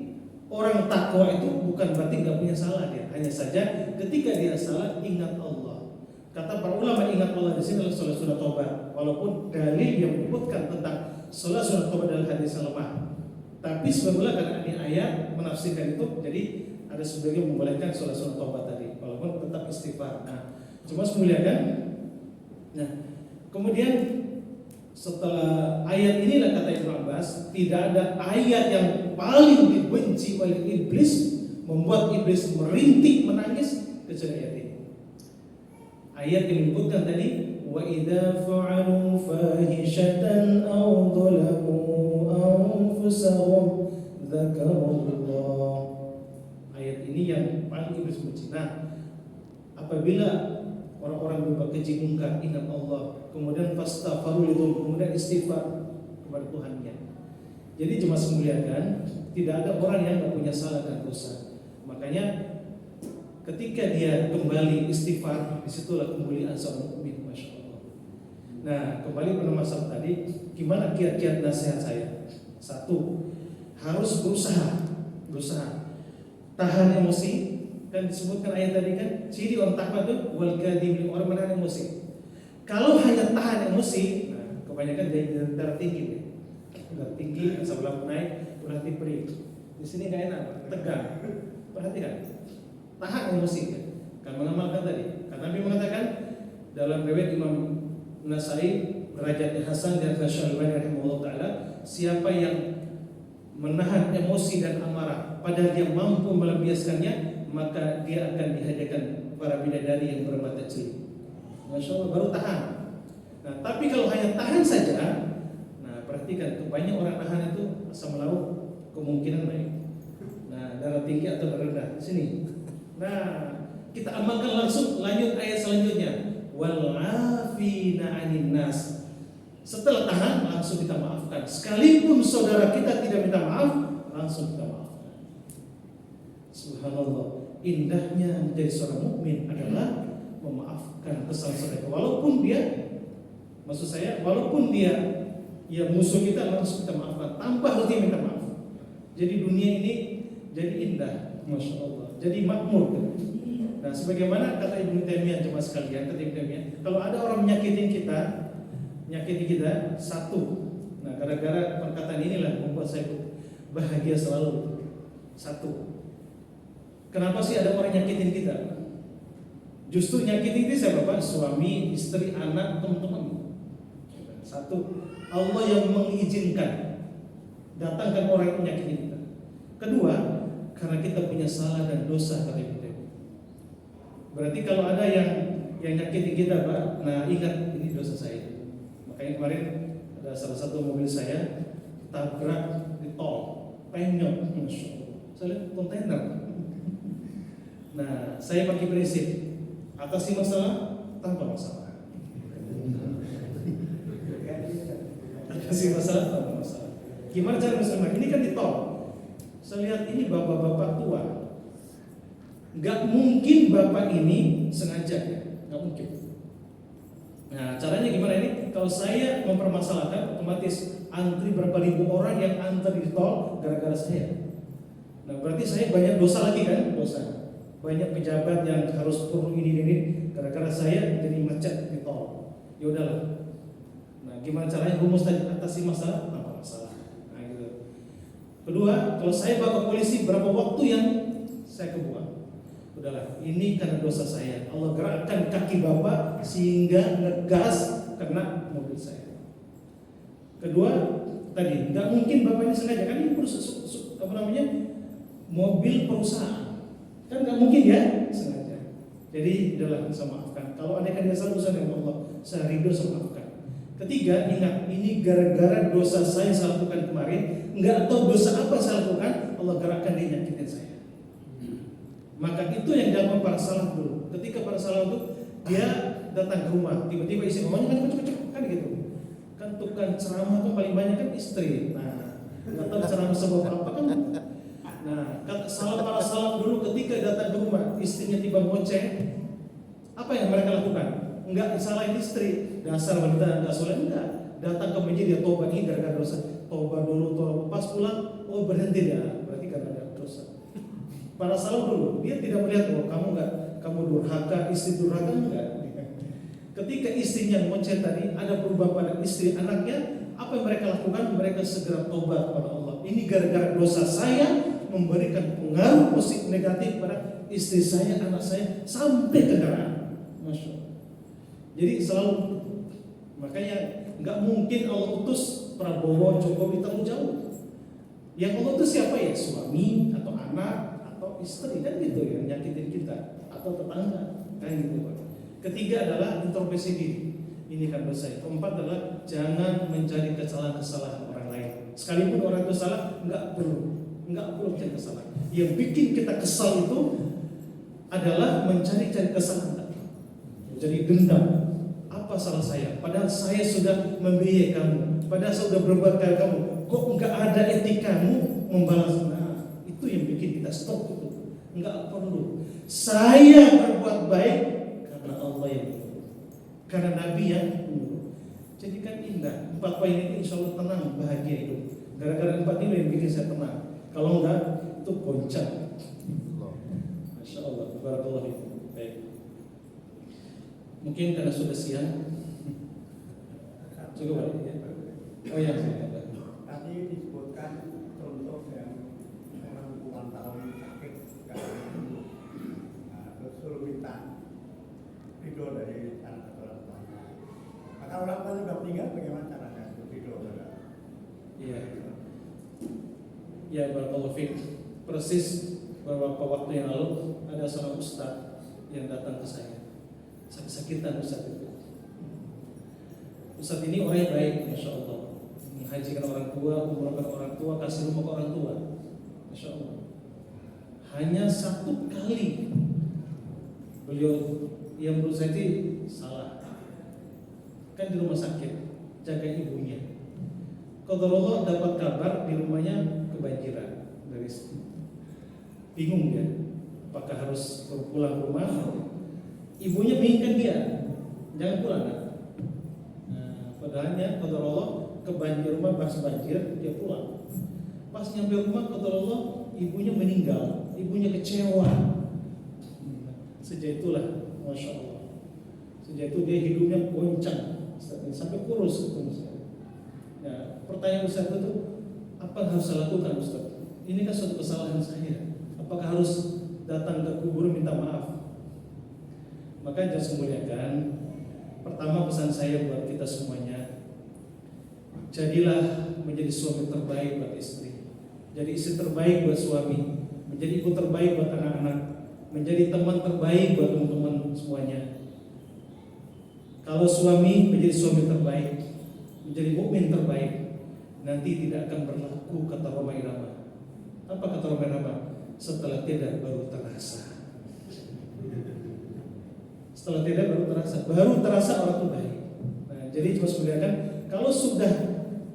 orang takwa itu bukan berarti nggak punya salah dia, hanya saja ketika dia salah ingat Allah. Kata para ulama ingat Allah di sini adalah sholat sunat taubat, walaupun dalil yang menyebutkan tentang sholat sunat taubat dalam hadis yang lemah. Tapi sebetulnya karena ini ayat menafsirkan itu, jadi ada sebagian membolehkan sholat sunat taubat tadi, walaupun tetap istighfar. Nah, cuma semuliakan. Nah, kemudian setelah ayat inilah kata Ibnu Abbas, tidak ada ayat yang paling dibenci oleh iblis, membuat iblis merintih menangis kecuali ayat ini. Ayat yang menyebutkan tadi wa idza fa'alu fahishatan aw dhalamu anfusahum dzakarullah. Ayat ini yang paling iblis benci. Nah, apabila orang-orang berbuat keji mungkar ingat Allah, kemudian fastaghfiru lidhum, kemudian istighfar kepada Tuhannya. Jadi jemaah sekalian, tidak ada orang yang tidak punya salah dan dosa. Makanya ketika dia kembali istighfar, disitulah kemuliaan seorang mukmin, masya Allah. Nah, kembali pada masalah tadi, gimana kiat-kiat nasihat saya? Satu, harus berusaha tahan emosi. Kan disebutkan ayat tadi kan, ciri orang takwa itu wal kadhim, orang menahan emosi. Kalau hanya tahan emosi, nah kebanyakan jadi darah tinggi, darah tinggi, asam lambung naik, berarti perih. Di sini nggak enak, tegang. Perhatikan, tahan emosi. Kan mengamalkan tadi. Karena Nabi mengatakan dalam riwayat Imam Nasai derajat Hasan dan Syalbani rahimahullah taala, siapa yang menahan emosi dan amarah padahal dia mampu melampiaskannya, maka dia akan dihadiahkan para bidadari yang bermata celi. Masya Allah, baru tahan. Nah, tapi kalau hanya tahan saja, nah perhatikan, banyak orang tahan itu asam lambung kemungkinan naik. Nah, darah tinggi atau darah rendah di sini. Nah, kita amalkan langsung, lanjut ayat selanjutnya. Wal 'afina 'anil nas. Setelah tahan langsung kita maafkan. Sekalipun saudara kita tidak minta maaf, langsung kita maafkan. Subhanallah, indahnya menjadi seorang mukmin adalah memaafkan kesalahan saudara. Walaupun dia, maksud saya, walaupun dia ya musuh kita, langsung kita maafkan tanpa harus dia minta maaf. Jadi dunia ini jadi indah, masya Allah. Jadi makmur. Nah, sebagaimana kata Ibnu Taimiyah, jemaah sekalian, kata Ibnu Taimiyah, kalau ada orang menyakiti kita satu. Nah, gara-gara perkataan inilah membuat saya bahagia selalu. Satu. Kenapa sih ada orang nyakitin kita? Justru nyakitin itu siapa, Pak? Suami, istri, anak, teman-teman. Satu, Allah yang mengizinkan datangkan orang yang menyakiti kita. Kedua, karena kita punya salah dan dosa, kata Ibnu Taimiyah. Berarti kalau ada yang nyakitin kita, Pak, nah ingat ini dosa saya. Makanya kemarin ada salah satu mobil saya tabrak di tol, penyok, masya Allah. Saya lihat kontainer. Nah, saya pakai prinsip atasi masalah tanpa masalah. Atasi masalah tanpa masalah. Gimana cara misalnya? Ini kan di tol. Saya lihat ini bapak-bapak tua. Gak mungkin bapak ini sengaja, ya? Gak mungkin. Nah, caranya gimana ini? Kalau saya mempermasalahkan, otomatis antri berapa ribu orang yang antri di tol gara-gara saya. Nah, berarti saya banyak dosa lagi kan? Dosa. Banyak pejabat yang harus turun ini gara-gara saya jadi macet di tol. Ya udahlah. Nah, gimana caranya rumus tadi atasi masalah? Apa masalah? Nah, gitu. Kedua, kalau saya bawa polisi, berapa waktu yang saya kebuang? Udahlah, ini karena dosa saya. Allah gerakkan kaki bapak sehingga ngegas kena mobil saya. Kedua, tadi nggak mungkin bapaknya sengaja, kan ini mobil perusahaan, kan nggak mungkin ya sengaja. Jadi udahlah, saya maafkan. Kalau ada yang salah urusan dengan Allah, saya ridho, saya maafkan. Ketiga, ingat ini gara-gara dosa saya lakukan kemarin, nggak tahu dosa apa saya lakukan, Allah gerakkan dia nyakitin saya. Maka itu yang dilakukan para salaf dulu. Ketika para salaf itu dia datang ke rumah, tiba-tiba isi rumahnya kan gitu. Kan tukang ceramah tuh paling banyak kan istri. Nah, nggak tahu ceramah sebab apa kan. Nah, para salaf dulu ketika datang ke rumah, istrinya tiba ngoceh, apa yang mereka lakukan? Enggak disalahin istri, dasar wanita enggak soleh, enggak. Datang ke masjid dia tobat, ini gara-gara dosa. Tobat dulu, pas pulang, oh berhenti dia, berarti karena ada dosa. Para salaf dulu, dia tidak melihat kamu durhaka, istri durhaka, enggak. Ketika istrinya ngoceh tadi, ada perubahan pada istri anaknya, apa yang mereka lakukan? Mereka segera tobat kepada Allah. Ini gara-gara dosa saya memberikan pengaruh positif negatif pada istri saya, anak saya, sampai kendaraan. Masya Allah. Jadi selalu, makanya nggak mungkin Allah utus Prabowo, Jokowi terlalu jauh. Yang Allah utus siapa ya? Suami atau anak atau istri, kan gitu ya, nyakitin kita atau tetangga, kan gitu. Ketiga adalah introspeksi diri. Ini kan dosa. Keempat adalah jangan mencari kesalahan-kesalahan orang lain. Sekalipun orang itu salah, nggak perlu mencari kesalahan. Yang bikin kita kesal itu adalah mencari-cari kesalahan. Jadi dendam. Apa salah saya? Padahal saya sudah membiayai kamu. Padahal saya sudah berbuat kayak kamu. Kok nggak ada etikamu membalas? Nah, itu yang bikin kita stop itu. Enggak perlu. Saya berbuat baik karena Allah yang menyuruh, karena Nabi yang menyuruh. Jadi kan indah. 4 poin ini insya Allah tenang, bahagia hidup. Gara-gara 4 ini yang bikin saya tenang. Kalau enggak, itu goncang. Masya Allah. Barakallahu fiikum. Baik. Mungkin karena sudah siang. Cukup ya. Oh ya. Tadi disebutkan contoh yang orang puluhan tahun sakit terus suruh minta ridho dari anak atau orang tuanya. Maka orang tua sudah meninggal, bagaimana caranya untuk ridho? Iya. Ya, barakallahu fiik. Persis beberapa waktu yang lalu ada seorang ustaz yang datang ke saya. Sakit-sakitan ustaz itu. Ustaz ini orang yang baik, masya Allah. Menghajikan orang tua, umrohkan orang tua, kasih rumah ke orang tua, masya Allah. Hanya 1 kali beliau yang menurut saya itu salah. Kan di rumah sakit, jaga ibunya. Qadarullah dapat kabar di rumahnya kebanjiran dari bingung dia, apakah harus pulang ke rumah? Ibunya menginginkan dia, jangan pulang. Padahalnya qadarullah kebanjir rumah pas banjir dia pulang. Pas nyampe rumah qadarullah ibunya meninggal, ibunya kecewa. Sejak itulah, masya Allah. Sejak itu dia hidupnya goncang sampai kurus itu. Ya, pertanyaan Ustaz itu apa yang harus saya lakukan Ustaz? Ini kan suatu kesalahan saya. Apakah harus datang ke kubur minta maaf? Maka jangan semuliakan. Pertama pesan saya buat kita semuanya, jadilah menjadi suami terbaik buat istri, jadi istri terbaik buat suami, menjadi ibu terbaik buat anak-anak, menjadi teman terbaik buat teman-teman semuanya. Kalau suami menjadi suami terbaik, menjadi mukmin terbaik, nanti tidak akan berlaku kata Roma Irama. Apa kata Roma Irama? Setelah tidak baru terasa. Setelah tidak baru terasa orang itu baik. Nah, jadi coba sebenarnya kalau sudah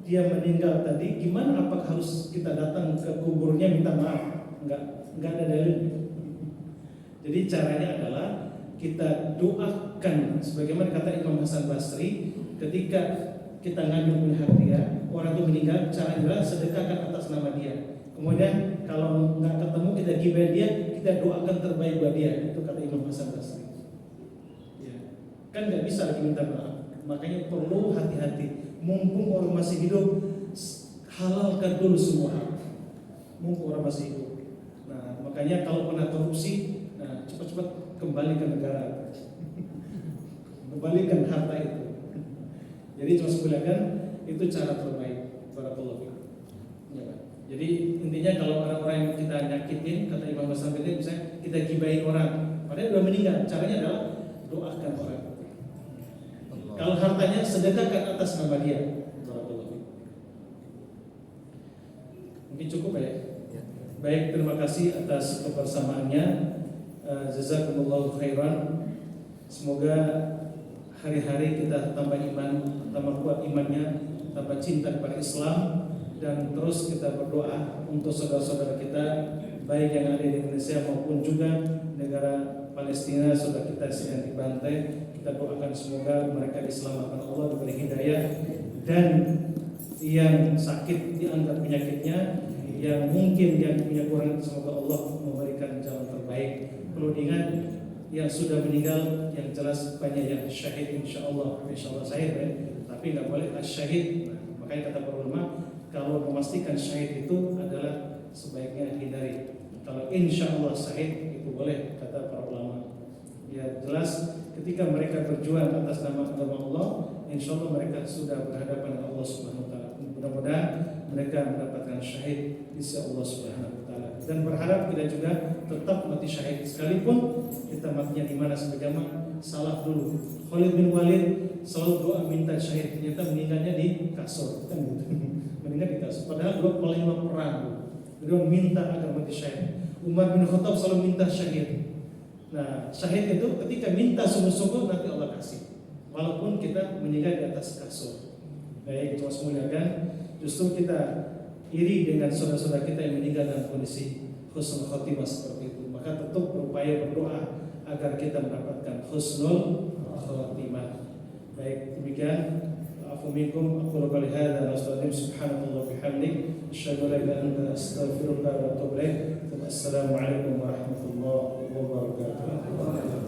dia meninggal tadi, gimana? Apakah harus kita datang ke kuburnya minta maaf? Enggak ada dalil. Jadi caranya adalah kita doakan, sebagaimana kata Imam Hasan Basri, ketika kita ngambil punya hak dia, orang itu meninggal, caranya adalah sedekahkan atas nama dia. Kemudian kalau nggak ketemu kita gibah dia, kita doakan terbaik buat dia. Itu kata Imam Hasan Basri. Kan nggak bisa lagi minta maaf, makanya perlu hati-hati. Mumpung orang masih hidup, halalkan dulu semua hak. Mumpung orang masih hidup. Nah, makanya kalau pernah korupsi, nah cepat-cepat kembali ke negara, kembalikan harta itu. Jadi cuma sebulan itu cara terbaik. Barakallahu fiik. Ya, jadi intinya kalau orang-orang yang kita nyakitin, kata Imam Hasan Basri, misalnya kita gibahin orang, padahal udah meninggal, caranya adalah doakan orang. Kalau hartanya sedekahkan atas nama dia. Mungkin cukup ya. Baik, terima kasih atas kebersamaannya. Jazakumullahu khairan. Semoga hari-hari kita tambah iman, tambah kuat imannya, tambah cinta kepada Islam, dan terus kita berdoa untuk saudara-saudara kita, baik yang ada di Indonesia maupun juga negara Palestina, saudara kita sedang dibantai. Kita doakan semoga mereka diselamatkan Allah, diberi hidayah, dan yang sakit diangkat penyakitnya, yang mungkin yang punya kurang semoga Allah memberikan jalan terbaik. Perlu diingat yang sudah meninggal, yang jelas banyak yang syahid, insya Allah syahid ya. Tapi nggak boleh syahid. Makanya kata para ulama, kalau memastikan syahid itu adalah sebaiknya hindari. Kalau insya Allah syahid itu boleh, kata para ulama. Ya jelas ketika mereka berjuang atas nama agama Allah, insya Allah mereka sudah berhadapan dengan Allah Subhanahu Wa Taala. Mudah-mudahan mereka mendapatkan syahid di sisi Allah Subhanahu Wa Taala. Dan berharap kita juga tetap mati syahid, sekalipun kita matinya di mana sebagaimana salaf dulu. Khalid bin Walid selalu doa minta syahid, ternyata meninggalnya di kasur, kan gitu. Meninggal di kasur. Padahal dua panglima perang, beliau minta agar mati syahid. Umar bin Khattab selalu minta syahid. Nah, syahid itu ketika minta sungguh-sungguh nanti Allah kasih, walaupun kita meninggal di atas kasur. Baik, cuma semuliakan, justru kita iri dengan saudara-saudara kita yang meninggal dalam kondisi husnul khotimah seperti itu. maka tetap berupaya berdoa agar kita mendapatkan husnul khatimah. Baik, demikian. Afu minkum aqulu qouli hadza wa astaghfiruka subhanallahi wa bihamdik asyhadu an la ilaha illa anta astaghfiruka wa atubu ilaik. Assalamualaikum warahmatullahi wabarakatuh.